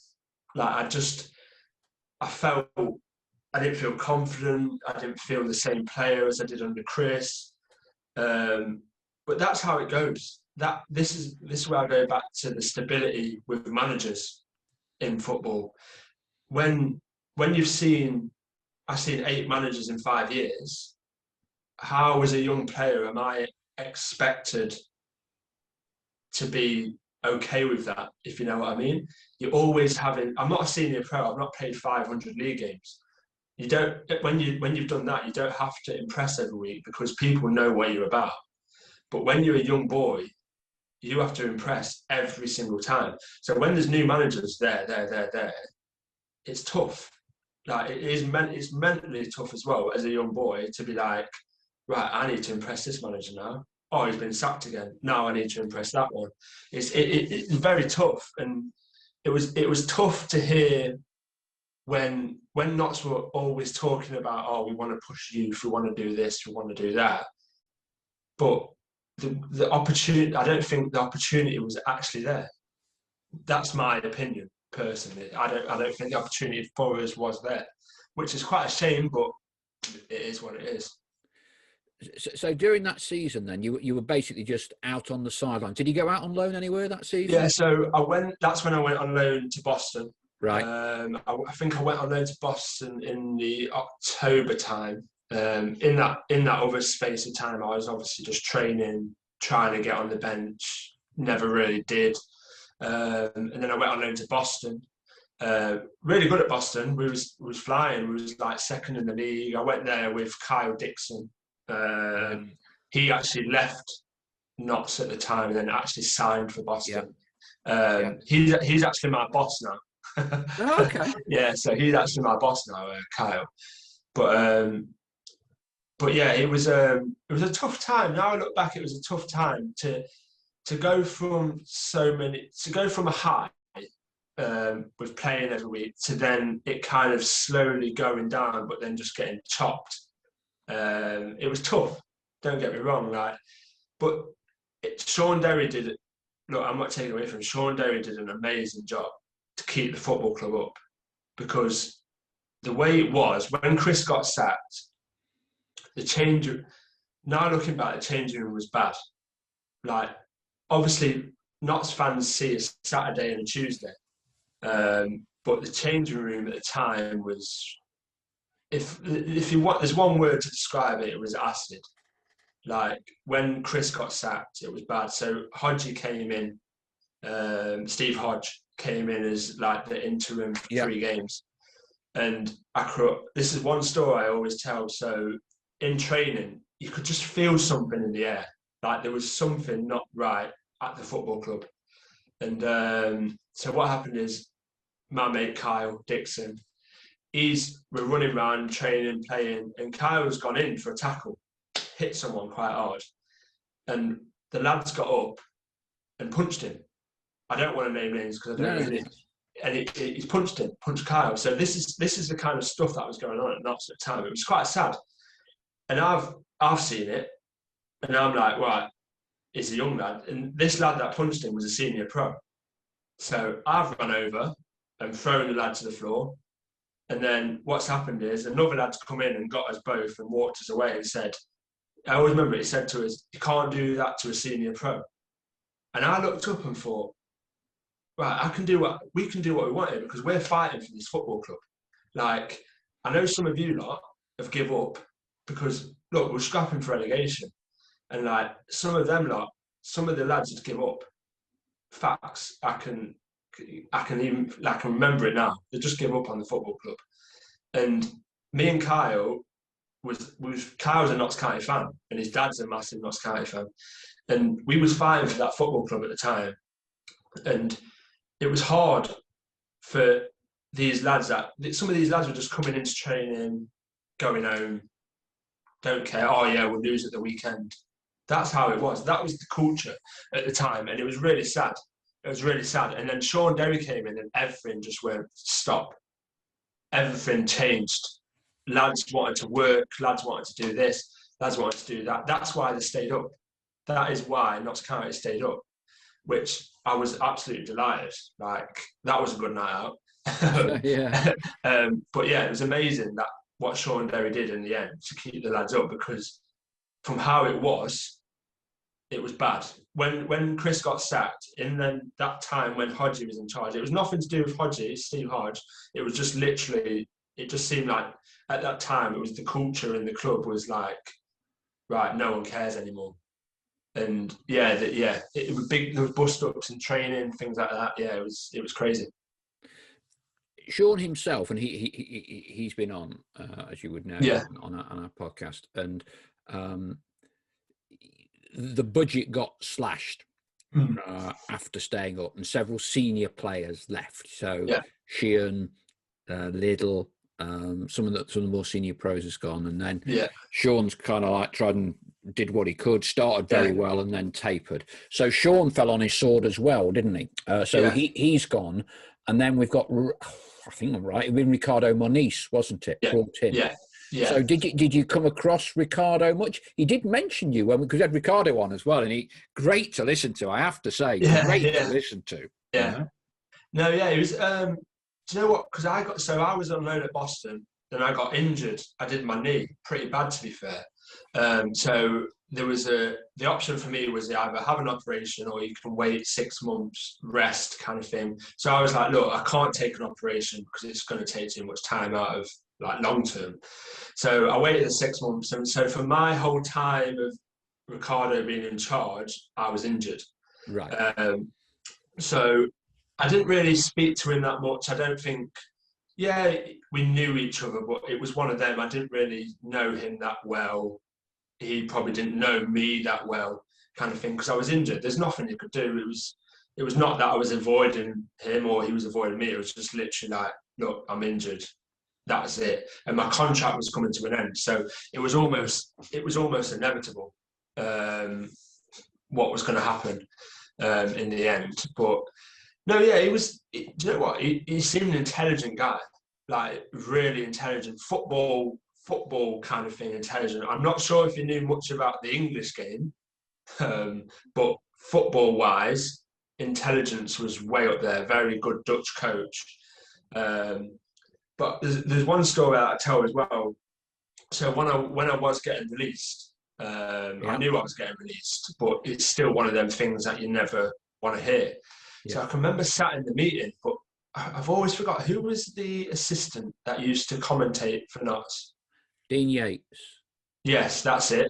Like, I felt, I didn't feel confident. I didn't feel the same player as I did under Chris. But that's how it goes. This is where I go back to the stability with managers in football. When you've seen I've seen 8 managers in 5 years. How, as a young player, am I expected to be okay with that, if you know what I mean? You're always having, I'm not a senior pro, I've not played 500 league games. You don't, when you've done that, you don't have to impress every week because people know what you're about. But when you're a young boy, you have to impress every single time. So when there's new managers there, it's tough. Like it's mentally tough as well as a young boy to be like, right, I need to impress this manager now. Oh, he's been sacked again. Now I need to impress that one. It's very tough, and it was tough to hear when Notts were always talking about, oh, we want to push youth, we want to do this, we want to do that, but the opportunity, I don't think the opportunity was actually there. That's my opinion personally. I don't think the opportunity for us was there, which is quite a shame, but it is what it is. So during that season, then you were basically just out on the sideline. Did you go out on loan anywhere that season? Yeah, so that's when I went on loan to Boston. Right. I think I went on loan to Boston in the October time. In that other space of time, I was obviously just training, trying to get on the bench. Never really did. And then I went on loan to Boston. Really good at Boston. We was flying. We was like second in the league. I went there with Kyle Dixon. He actually left Notts at the time and then actually signed for Boston. He's actually my boss now. Oh, okay. Yeah, so he's actually my boss now, Kyle. But yeah, it was a tough time. Now I look back, it was a tough time to go from a high with playing every week to then it kind of slowly going down, but then just getting chopped. It was tough. Don't get me wrong, but Sean Derry did it. Look, I'm not taking away from Sean Derry. Did an amazing job to keep the football club up, because the way it was when Chris got sacked, now looking back, the changing room was bad. Like, obviously, Notts fans see a Saturday and a Tuesday, but the changing room at the time was, if you want, there's one word to describe it, it was acid. Like, when Chris got sacked, it was bad. So Hodgie came in, Steve Hodge came in as like the interim for 3 games. And this is one story I always tell. So in training, you could just feel something in the air. Like there was something not right at the football club. And so what happened is my mate Kyle Dixon, we're running around, training, playing, and Kyle's gone in for a tackle, hit someone quite hard. And the lads got up and punched him. I don't want to name names because I don't know who it is. And he's punched Kyle. So this is the kind of stuff that was going on at Notts at the time. It was quite sad. And I've seen it, and I'm like, right, it's a young lad. And this lad that punched him was a senior pro. So I've run over and thrown the lad to the floor. And then what's happened is another lad's come in and got us both and walked us away and said, I always remember he said to us, you can't do that to a senior pro. And I looked up and thought, right, we can do what we want here because we're fighting for this football club. Like, I know some of you lot have give up because, look, we're scrapping for relegation. And like, some of the lads that give up. Facts, I can remember it now. They just give up on the football club. And me and Kyle Kyle's a Notts County fan, and his dad's a massive Notts County fan. And we was fighting for that football club at the time. And it was hard for these lads some of these lads were just coming into training, going home, don't care. Oh yeah, we'll lose at the weekend. That's how it was. That was the culture at the time, and it was really sad. It was really sad. And then Sean Derry came in, and everything just went stop. Everything changed. Lads wanted to work. Lads wanted to do this. Lads wanted to do that. That's why they stayed up. That is why Notts County stayed up, which I was absolutely delighted. Like, that was a good night out. Yeah. But yeah, it was amazing that what Sean Derry did in the end to keep the lads up, because from how it was bad. When Chris got sacked, in then that time when Hodgie was in charge, it was nothing to do with Hodgie, Steve Hodge. It was just literally it just seemed like at that time it was the culture in the club was like, right, no one cares anymore. And it was big. There was bust ups and training, things like that. Yeah, it was crazy. Sean himself, and he's been on, as you would know, on our podcast, and the budget got slashed after staying up, and several senior players left. So Sheehan, Liddell, some of the more senior pros has gone, and then Sean's kind of like tried and did what he could, started very well, and then tapered. So Sean fell on his sword as well, didn't he? He's gone, and then we've got, I think I'm right, it was Ricardo Moniz, wasn't it? Brought in. Yeah. So did you come across Ricardo much? He did mention you because we had Ricardo on as well, and he great to listen to, I have to say. Great to listen to. Yeah. You know? No, yeah, it was. Do you know what? Because I was on loan at Boston, then I got injured. I did my knee pretty bad, to be fair. So there was the option for me was either have an operation or you can wait 6 months, rest kind of thing. So I was like, look, I can't take an operation because it's going to take too much time out of like long term. So I waited the 6 months, and so for my whole time of Ricardo being in charge, I was injured. Right. So I didn't really speak to him that much. I don't think. Yeah, we knew each other, but it was one of them. I didn't really know him that well. He probably didn't know me that well, kind of thing, because I was injured. There's nothing he could do. It was not that I was avoiding him or he was avoiding me. It was just literally like, look, I'm injured. That's it. And my contract was coming to an end. So it was almost inevitable what was going to happen in the end. But no, yeah, do you know what? He seemed an intelligent guy, like really intelligent, football kind of thing, intelligent. I'm not sure if he knew much about the English game, but football-wise, intelligence was way up there. Very good Dutch coach. But there's one story I tell as well. So when I was getting released, I knew I was getting released, but it's still one of them things that you never want to hear. So I can remember sat in the meeting, but I've always forgot who was the assistant that used to commentate for Notts. Dean Yates. Yes, that's it.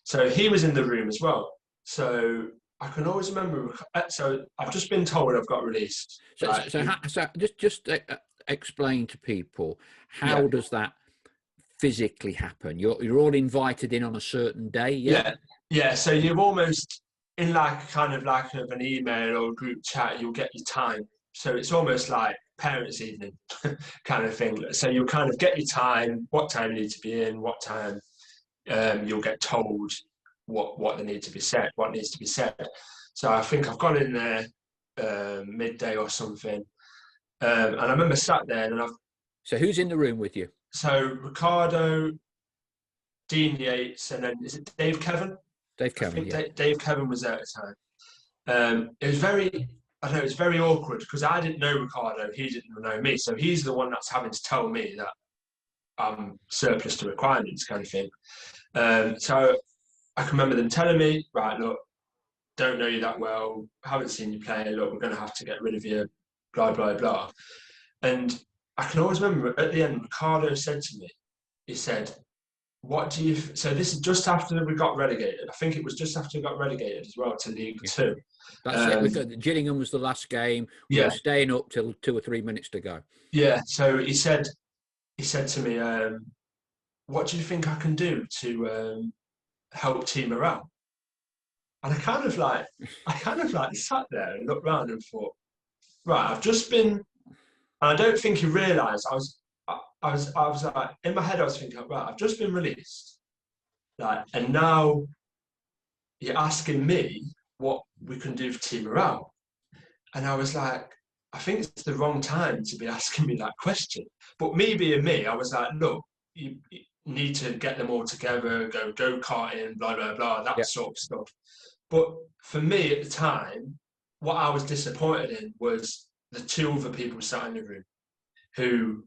So he was in the room as well. So I can always remember. So I've just been told I've got released. So just explain to people, how does that physically happen? You're all invited in on a certain day. Yeah. So you're almost in like kind of like an email or a group chat. You'll get your time. So it's almost like parents' evening kind of thing. So you'll kind of get your time, what time you need to be in, what time you'll get told what they need to be said, what needs to be said. So I think I've gone in there midday or something. And I remember sat there and So who's in the room with you? So Ricardo, Dean Yates, and then is it Dave Kevin? Dave Kevin, Dave Kevin was there at the time. It was very awkward because I didn't know Ricardo, he didn't know me. So he's the one that's having to tell me that I'm surplus to requirements kind of thing. So I can remember them telling me, right, look, don't know you that well, haven't seen you play, look, we're going to have to get rid of you, blah, blah, blah. And I can always remember at the end, Ricardo said to me, he said, so this is just after we got relegated. I think it was just after we got relegated as well to League Two. That's it. Gillingham was the last game. We were staying up till 2 or 3 minutes to go. Yeah. So he said to me, what do you think I can do to help team morale? And I kind of like sat there and looked around and thought, right, I've just been, and I don't think he realised I was like, in my head I was thinking, right, I've just been released, like, and now you're asking me what we can do for team morale. And I was like, I think it's the wrong time to be asking me that question. But me being me, I was like, look, you need to get them all together, go karting, blah, blah, blah, that sort of stuff. But for me at the time, what I was disappointed in was the 2 other people sat in the room who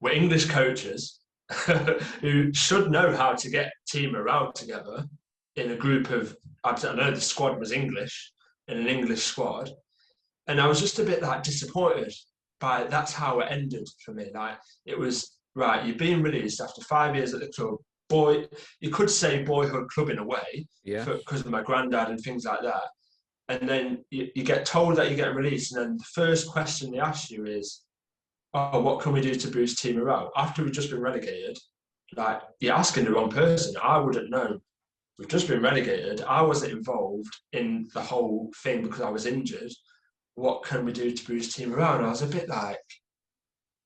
were English coaches who should know how to get team morale together in a group of, I don't know, the squad was English, in an English squad. And I was just a bit like disappointed by that's how it ended for me. Like it was right, you're being released after 5 years at the club. You could say boyhood club in a way, Yeah. because of my granddad and things like that. And then you get told that you're getting released, and then the first question they ask you is, oh, what can we do to boost team morale? After we've just been relegated, like, you're asking the wrong person. I wouldn't know. We've just been relegated. I wasn't involved in the whole thing because I was injured. What can we do to boost team morale? And I was a bit like,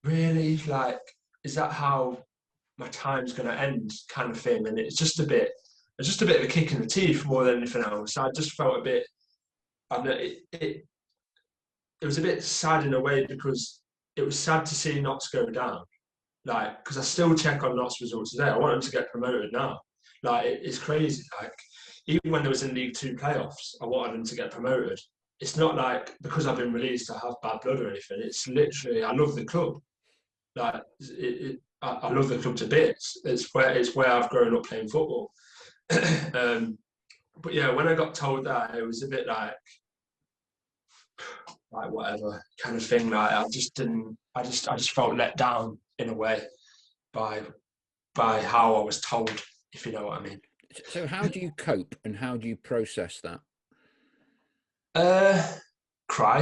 really? Like, is that how my time's going to end, kind of thing? And it's just a bit of a kick in the teeth more than anything else. I just felt a bit, and it was a bit sad in a way, because it was sad to see Notts go down. Like, because I still check on Notts results today. I want them to get promoted now. Like, it's crazy. Like, even when there was in League Two playoffs, I wanted them to get promoted. It's not like because I've been released, I have bad blood or anything. It's literally, I love the club. Like, I love the club to bits. It's where I've grown up playing football. But yeah, when I got told that, it was a bit like whatever kind of thing. Like, I just felt let down in a way by how I was told, if you know what I mean. So how do you cope and how do you process that? Cry.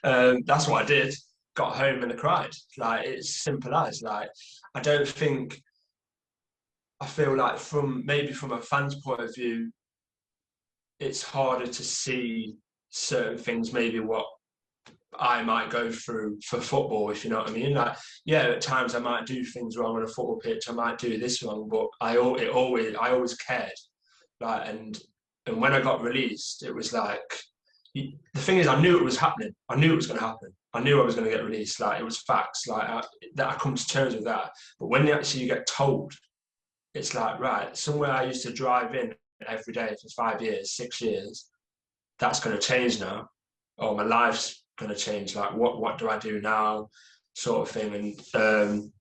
That's what I did. Got home and I cried. Like, it's simple as, like, I feel like from a fan's point of view, it's harder to see certain things, maybe what I might go through for football, if you know what I mean. Like, yeah, at times I might do things wrong on a football pitch. I might do this wrong, but I always cared. Like, and when I got released, it was like, the thing is, I knew it was happening. I knew it was going to happen. I knew I was going to get released. Like, it was facts. Like, I come to terms with that. But when you actually get told, it's like, right, somewhere I used to drive in every day for 5 years, 6 years, that's going to change now. Or my life's going to change. Like, what do I do now? Sort of thing. And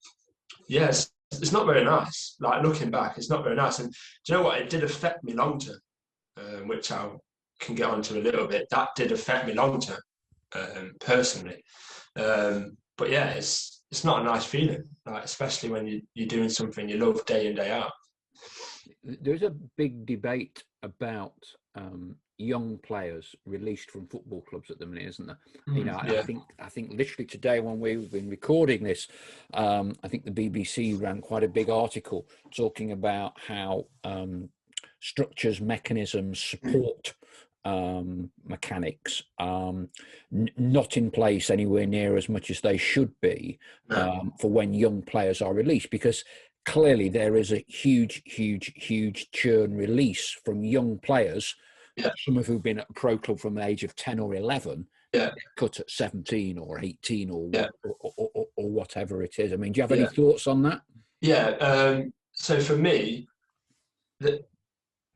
yes, it's not very nice. Like, looking back, it's not very nice. And do you know what? It did affect me long term, which I can get onto a little bit. That did affect me long term, personally. But yeah, it's not a nice feeling, like, especially when you're doing something you love day in, day out. There's a big debate about young players released from football clubs at the minute, isn't there? You know, yeah. I think literally today, when we've been recording this, I think the BBC ran quite a big article talking about how structures, mechanisms, support mechanics not in place anywhere near as much as they should be for when young players are released, because clearly there is a huge churn release from young players, some of who've been at a pro club from the age of 10 or 11, cut at 17 or 18 or whatever it is. I mean, do you have any thoughts on that? So for me,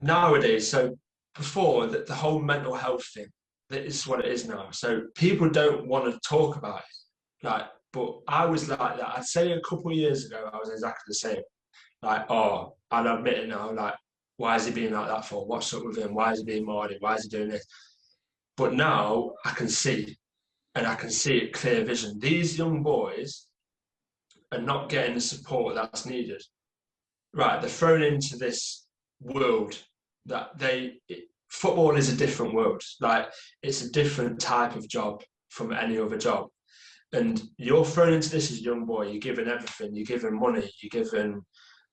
nowadays, so before, the whole mental health thing, that is what it is now. So people don't want to talk about it. Like, but I was like that. I'd say a couple of years ago, I was exactly the same. Like, oh, I'll admit it now. Like, why is he being like that for? What's up with him? Why is he being mardy? Why is he doing this? But now I can see, and I can see it clear vision. These young boys are not getting the support that's needed. Right, they're thrown into this world that football is a different world. Like, it's a different type of job from any other job. And you're thrown into this as a young boy, you're given everything, you're given money, you're given,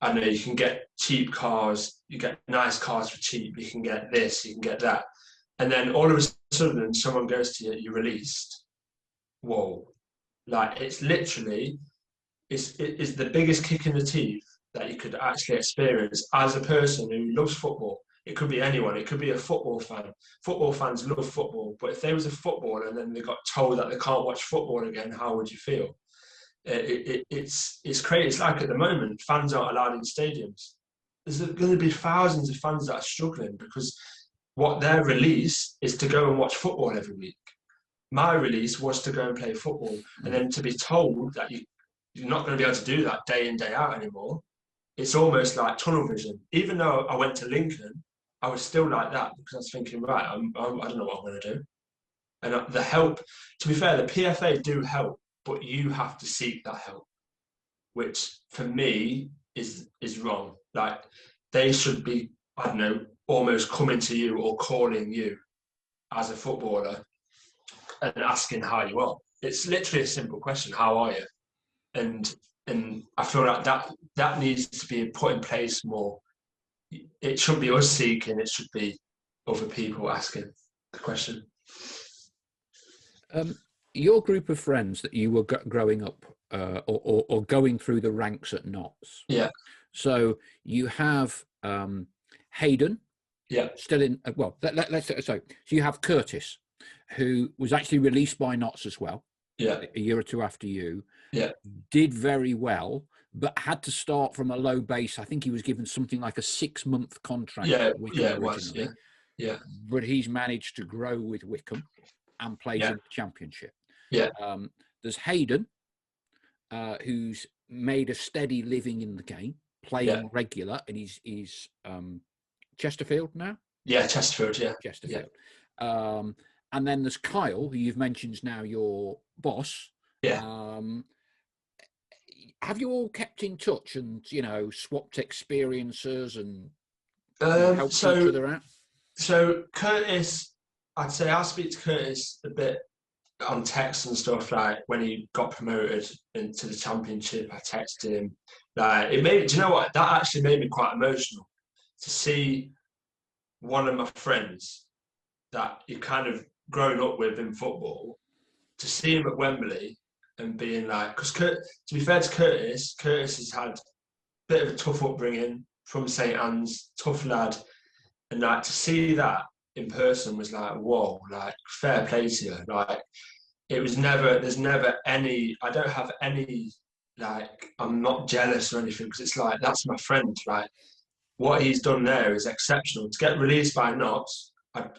I know, you can get cheap cars, you get nice cars for cheap, you can get this, you can get that. And then all of a sudden, someone goes to you, you're released. Whoa. Like, it's literally, it's the biggest kick in the teeth that you could actually experience as a person who loves football. It could be anyone. It could be a football fan. Football fans love football. But if there was a footballer and then they got told that they can't watch football again, how would you feel? It's crazy. It's like at the moment, fans aren't allowed in stadiums. There's going to be thousands of fans that are struggling because what their release is to go and watch football every week. My release was to go and play football. And then to be told that you're not going to be able to do that day in, day out anymore, it's almost like tunnel vision. Even though I went to Lincoln, I was still like that because I was thinking, right, I don't know what I'm going to do. And the help, to be fair, the PFA do help, but you have to seek that help. which for me is wrong. Like, they should be, I don't know, almost coming to you or calling you as a footballer and asking how you are. It's literally a simple question: how are you? And I feel like that needs to be put in place more. It shouldn't be us seeking; it should be other people asking the question. Your group of friends that you were growing up or going through the ranks at Notts. Yeah. So you have Hayden. Yeah. Still in. So you have Curtis, who was actually released by Notts as well. Yeah. A year or two after you. Yeah. Did very well, but had to start from a low base. I think he was given something like a 6-month contract. With Wickham originally. Was, yeah. But he's managed to grow with Wickham and plays in the Championship. Yeah. There's Hayden, who's made a steady living in the game, playing regular, and he's Chesterfield now. Yeah, Chesterfield. Yeah, Chesterfield. Yeah. And then there's Kyle, who you've mentioned is now your boss. Yeah. Have you all kept in touch and swapped experiences and helped each other out? So Curtis, I'd say I speak to Curtis a bit on text and stuff. Like when he got promoted into the Championship, I texted him. Like it made. Do you know what? That actually made me quite emotional to see one of my friends that you kind of grown up with in football, to see him at Wembley and being like, because to be fair to Curtis has had a bit of a tough upbringing from St Anne's, tough lad, and like to see that in person was like, whoa, like fair play to you. Like there's never any, I don't have any, like, I'm not jealous or anything, because it's like, that's my friend, right? What he's done there is exceptional. To get released by Notts,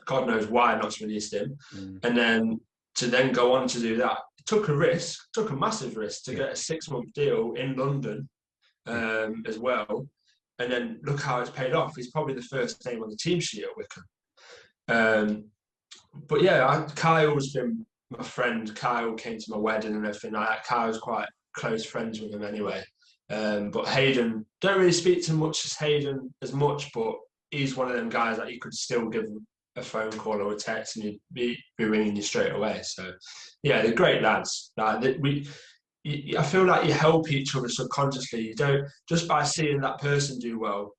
God knows why Notts released him, and then to then go on to do that, it took a massive risk to get a 6-month deal in London as well, and then look how it's paid off. He's probably the first name on the team sheet at Wickham. But yeah, Kyle's been my friend. Kyle came to my wedding and everything like that. Kyle's quite close friends with him anyway. But Hayden, don't really speak to Hayden as much, but he's one of them guys that you could still give a phone call or a text and he'd be ringing you straight away. So yeah, they're great lads. Like I feel like you help each other subconsciously. You don't, just by seeing that person do well,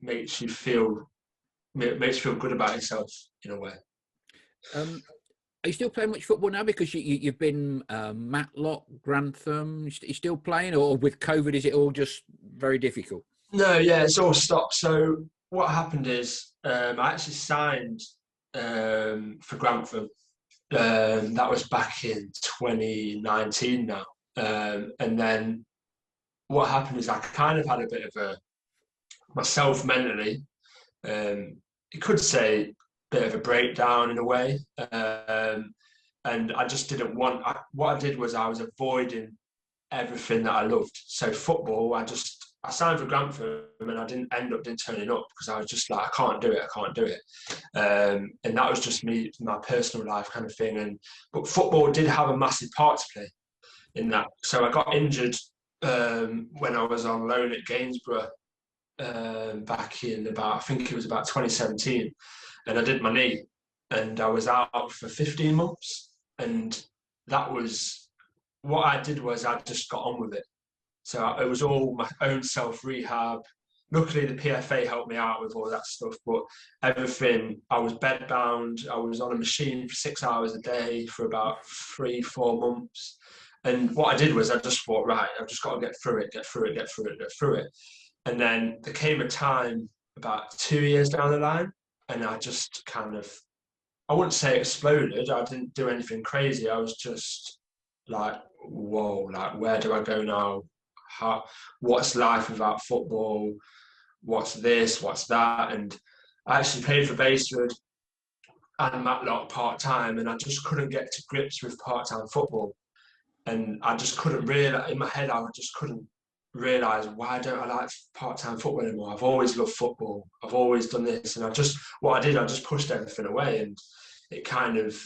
makes you feel good about yourself in a way. Are you still playing much football now? Because you've been Matlock, Grantham. You still playing, or with COVID, is it all just very difficult? No, yeah, it's all stopped. So what happened is I actually signed for Grantham. That was back in 2019 now. And then what happened is I kind of had a bit of myself mentally, you could say, bit of a breakdown in a way, and I just didn't want. What I did was I was avoiding everything that I loved. So football, I signed for Grantham and I didn't turning up because I was just like, I can't do it. And that was just me, my personal life kind of thing. But football did have a massive part to play in that. So I got injured when I was on loan at Gainsborough back in I think it was about 2017. And I did my knee and I was out for 15 months. And that was, what I did was I just got on with it. So it was all my own self-rehab. Luckily, the PFA helped me out with all that stuff, but everything, I was bedbound. I was on a machine for 6 hours a day for about 3-4 months. And what I did was I just thought, right, I've just got to get through it. And then there came a time about 2 years down the line, and I just kind of, I wouldn't say exploded. I didn't do anything crazy. I was just like, whoa, like, where do I go now? What's life without football? What's this? What's that? And I actually played for Baseford and Matlock part-time, and I just couldn't get to grips with part-time football. And I just couldn't realise, in my head, I just couldn't realise, why don't I like part-time football anymore? I've always loved football. I've always done this. And I just pushed everything away, and it kind of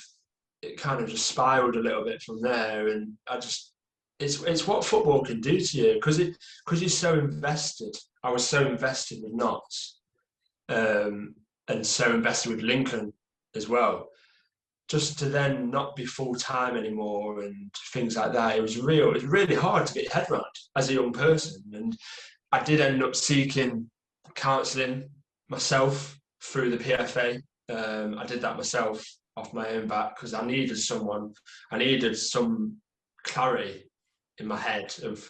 just spiraled a little bit from there. And I just it's what football can do to you because you're so invested. I was so invested with Notts, and so invested with Lincoln as well. Just to then not be full time anymore and things like that, it was really hard to get your head around as a young person. And I did end up seeking counselling myself through the PFA. I did that myself off my own back because I needed some clarity in my head of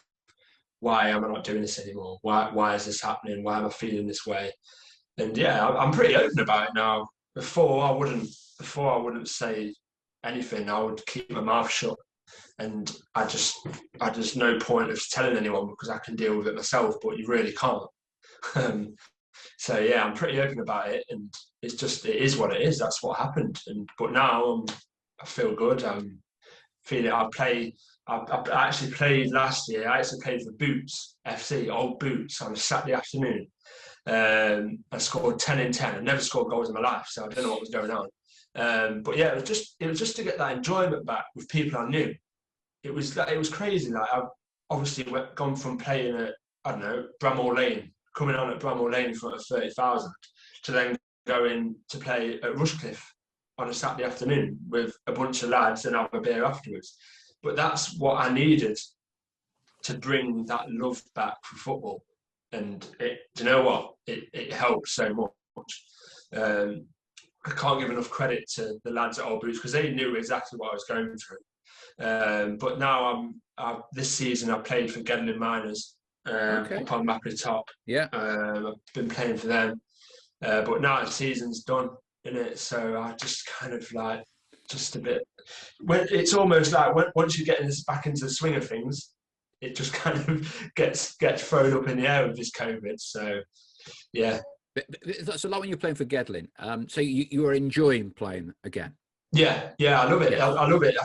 why am I not doing this anymore? Why is this happening? Why am I feeling this way? And yeah, I'm pretty open about it now. Before I wouldn't say anything. I would keep my mouth shut, and I just no point of telling anyone because I can deal with it myself. But you really can't. So yeah, I'm pretty open about it, and it is what it is. That's what happened. But now I feel good. I'm feeling. I actually played last year. I actually played for Boots FC, Old Boots, on a Saturday afternoon. I scored 10 in 10. I never scored goals in my life, so I don't know what was going on. But yeah, it was just to get that enjoyment back with people I knew. It was crazy. Like I've obviously gone from playing at, I don't know, Bramall Lane, coming on at Bramall Lane in front of 30,000, to then going to play at Rushcliffe on a Saturday afternoon with a bunch of lads and have a beer afterwards. But that's what I needed to bring that love back for football. And do you know what? It helped so much. I can't give enough credit to the lads at Old Boots because they knew exactly what I was going through. But now this season I played for Gedling Miners up on Magpie Top. Yeah, I've been playing for them. But now the season's done, isn't it? So I just kind of like just a bit. It's almost like once you get back into the swing of things, it just kind of gets thrown up in the air with this COVID. So, yeah. That's a lot when you're playing for Gedling. So you are enjoying playing again. Yeah, I love it. Yeah. I love it.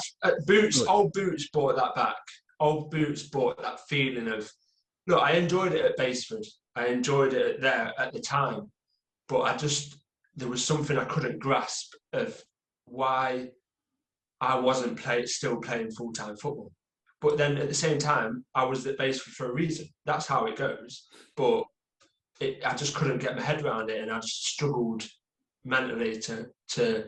Old Boots brought that back. Old Boots brought that feeling of, look, I enjoyed it at Baseford. I enjoyed it there at the time. But there was something I couldn't grasp of why I wasn't still playing full-time football. But then at the same time, I was at Baseford for a reason. That's how it goes. But I just couldn't get my head around it, and I just struggled mentally to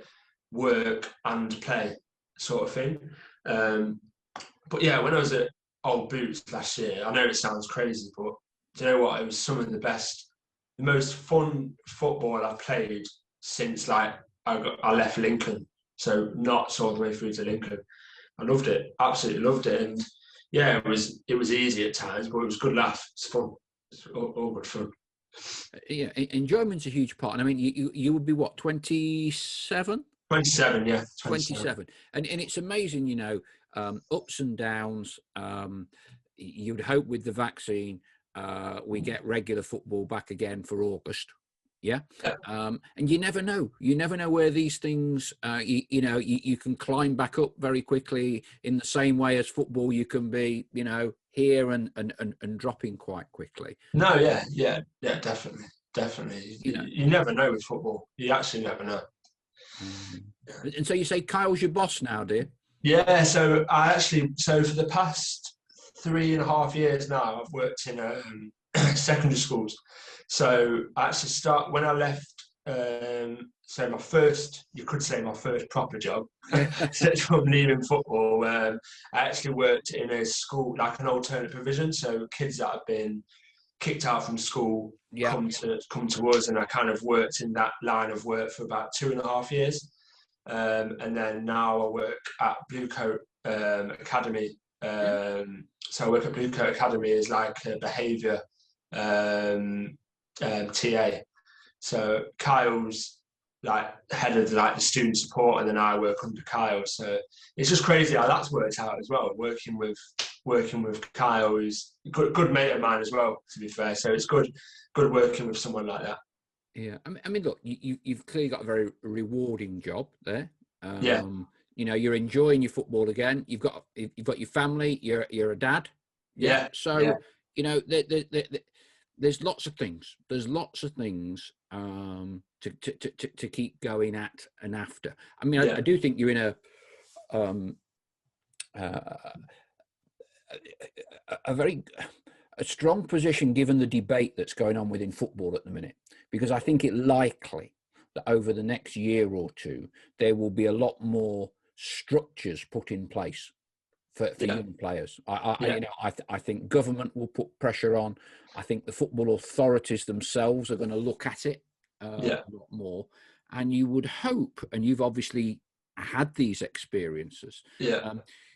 work and play, sort of thing. But yeah, when I was at Old Boots last year, I know it sounds crazy, but do you know what? It was some of the most fun football I've played since I left Lincoln. So not all the way through to Lincoln. I loved it, absolutely loved it, and yeah, it was easy at times, but it was good laugh. It's fun. It's all good fun. Yeah, enjoyment's a huge part. And I mean, you would be what, 27? 27, yeah. 27. And it's amazing, you know, ups and downs. You'd hope with the vaccine, we get regular football back again for August. Yeah. And you never know. You never know where these things, you can climb back up very quickly in the same way as football. You can be, here and dropping quite quickly. No, yeah, definitely. You never know with football. You actually never know. And so you say Kyle's your boss now, dear? Yeah, so for the past 3.5 years now, I've worked in secondary schools. So I actually when I left, so my first proper job from leaving football, I actually worked in a school, like an alternate provision. So kids that have been kicked out from school come to us, and I kind of worked in that line of work for about 2.5 years. And then now I work at Bluecoat Academy. So I work at Bluecoat Academy as like a behaviour TA. So Kyle's like head of like the student support, and then I work under Kyle. So it's just crazy how that's worked out as well. Working with Kyle, who's a good mate of mine as well, to be fair. So it's good working with someone like that. Yeah, I mean, look, you've clearly got a very rewarding job there. You're enjoying your football again. You've got your family. You're a dad. Yeah. So there's lots of things. There's lots of things to keep going at and after. I mean, I do think you're in a very strong position given the debate that's going on within football at the minute, because I think it likely that over the next year or two there will be a lot more structures put in place for young players. I think government will put pressure on. I think the football authorities themselves are going to look at it a lot more. And you would hope, and you've obviously had these experiences,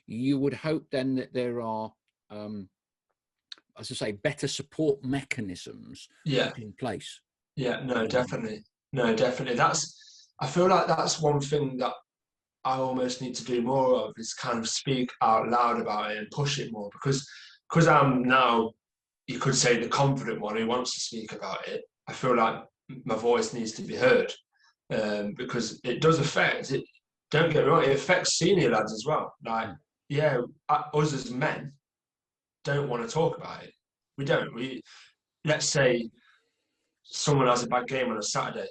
you would hope then that there are, as I say, better support mechanisms put in place. Yeah, no, definitely. I feel like that's one thing that I almost need to do more of, is kind of speak out loud about it and push it more, because I'm now, you could say, the confident one who wants to speak about it. I feel like my voice needs to be heard, because it does affect it. Don't get me wrong, it affects senior lads as well. Like, us as men don't want to talk about it. We don't. Let's say someone has a bad game on a Saturday.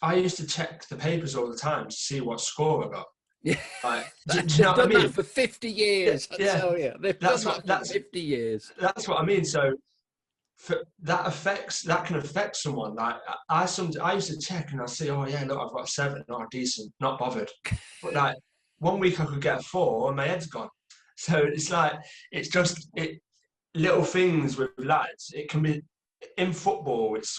I used to check the papers all the time to see what score I got. Yeah, like, they've done that for 50 years. I tell you, they've done that for 50 years. That's what I mean. So that can affect someone. Like I used to check and I see, oh yeah, look, I've got a 7. Oh, decent, not bothered. But like 1 week I could get a 4 and my head's gone. So it's like, it's just little things with lads. It can be in football. It's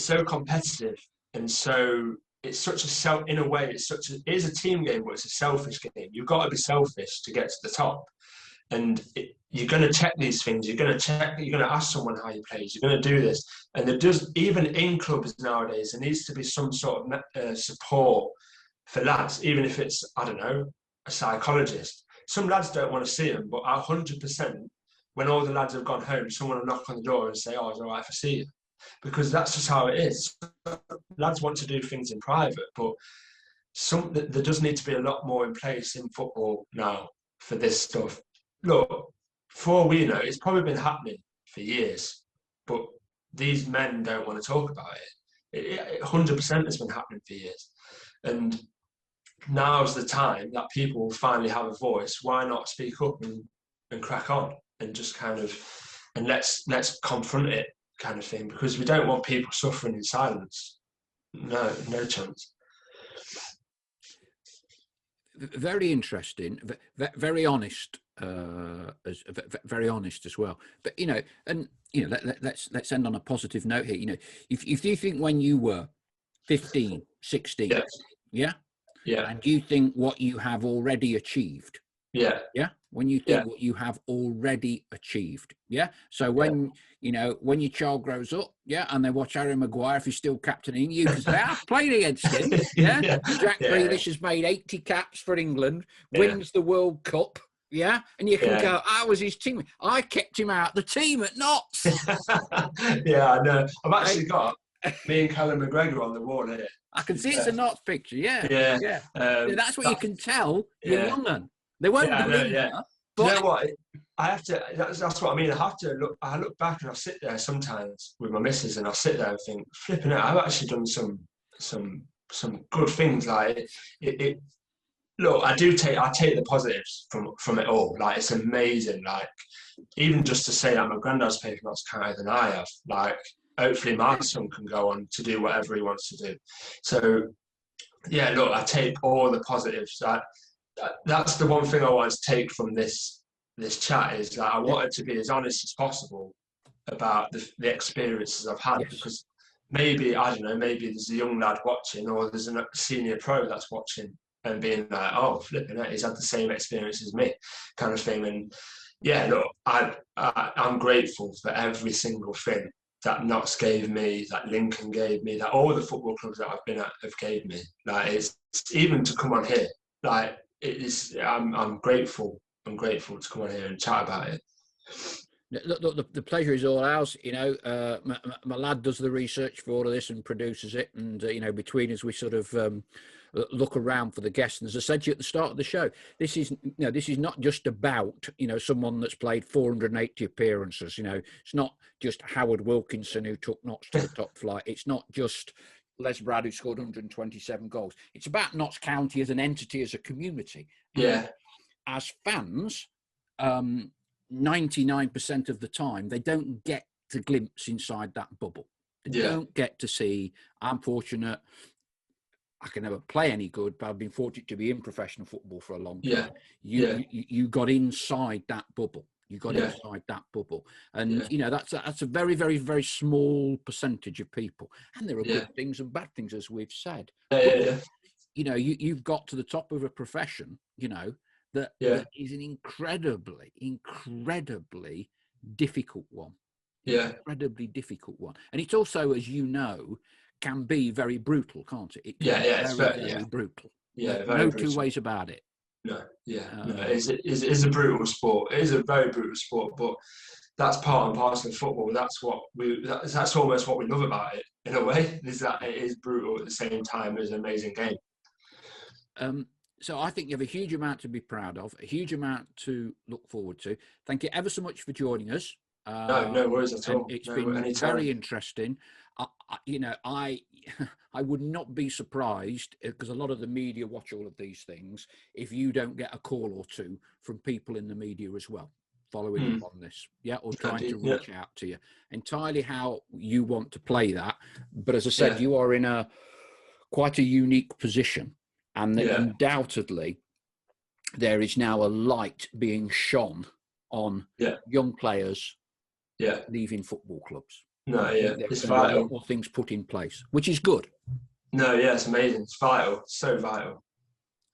so competitive, and so it's such a in a way, it is a team game, but it's a selfish game. You've got to be selfish to get to the top, and you're going to check these things. You're going to ask someone how you play. You're going to do this, and there does, even in clubs nowadays, there needs to be some sort of support for lads, even if it's, I don't know, a psychologist. Some lads don't want to see them, but 100%, when all the lads have gone home, someone will knock on the door and say, oh, it's all right if I see you. Because that's just how it is. Lads want to do things in private, but there does need to be a lot more in place in football now for this stuff. Look, for all we know, it's probably been happening for years, but these men don't want to talk about it. It 100% has been happening for years. And now's the time that people will finally have a voice. Why not speak up and crack on and just kind of, and let's confront it, kind of thing, because we don't want people suffering in silence. No chance. Very interesting, very honest, very honest as well. But let's end on a positive note here. If you think when you were 15, 16, yeah, and you think what you have already achieved, when you think what you have already achieved, so when when your child grows up, and they watch Harry Maguire, if he's still captaining, you can say, I've played against him. Jack Grealish has made 80 caps for England, wins the World Cup, and you can go, I was his teammate, I kept him out the team at Notts. I know. I've actually got me and Calum McGregor on the wall here. I can see it's a Notts picture. That's what you can tell you're young un. They won't believe you. But you know what? I have to. That's what I mean. I have to look. I look back and I sit there sometimes with my missus, and I sit there and think, flipping out. I've actually done some good things. Like it. Look, I take the positives from it all. Like, it's amazing. Like, even just to say that my granddad's paid for lots kinder than I have. Like, hopefully my son can go on to do whatever he wants to do. So, yeah, look, I take all the positives. That's the one thing I want to take from this chat, is that I wanted to be as honest as possible about the experiences I've had, because maybe, I don't know, maybe there's a young lad watching, or there's a senior pro that's watching and being like, oh, flipping it, he's had the same experience as me, kind of thing. And yeah, look, I'm grateful for every single thing that Notts gave me, that Lincoln gave me, that all the football clubs that I've been at have gave me. Like, it's even to come on here, like, it is. I'm grateful. I'm grateful to come on here and chat about it. Look, the pleasure is all ours. My lad does the research for all of this and produces it, and between us we sort of look around for the guests. And as I said to you at the start of the show, this is not just about someone that's played 480 appearances. It's not just Howard Wilkinson who took Notts to the top flight. It's not just Les Brad who scored 127 goals. It's about Notts County as an entity, as a community. Yeah. As fans, 99% of the time, they don't get to glimpse inside that bubble. They don't get to see. I'm fortunate. I can never play any good, but I've been fortunate to be in professional football for a long time. You got inside that bubble. You got inside that bubble, and you know that's a very, very, very small percentage of people. And there are good things and bad things, as we've said. You know, you've got to the top of a profession. You know that is an incredibly, incredibly difficult one. Incredibly difficult one, and it's also, as you know, can be very brutal, can't it? It can be very brutal. No brutal. Two ways about it. No, it's a brutal sport. It is a very brutal sport, but that's part and parcel of football. That's almost what we love about it, in a way, is that it is brutal at the same time as an amazing game. So I think you have a huge amount to be proud of, a huge amount to look forward to. Thank you ever so much for joining us. No worries at all. It's been very interesting. I would not be surprised, because a lot of the media watch all of these things, if you don't get a call or two from people in the media as well, following up on this, or trying to reach out to you. Entirely how you want to play that. But as I said, you are in quite a unique position, and undoubtedly there is now a light being shone on young players leaving football clubs. It's vital. More things put in place, which is good. It's amazing. It's vital. It's so vital.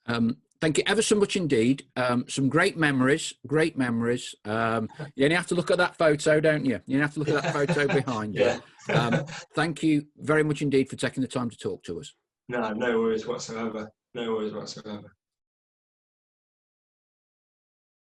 Thank you ever so much indeed. Some great memories. You only have to look at that photo, don't you? You have to look at that photo behind you. Thank you very much indeed for taking the time to talk to us. No worries whatsoever.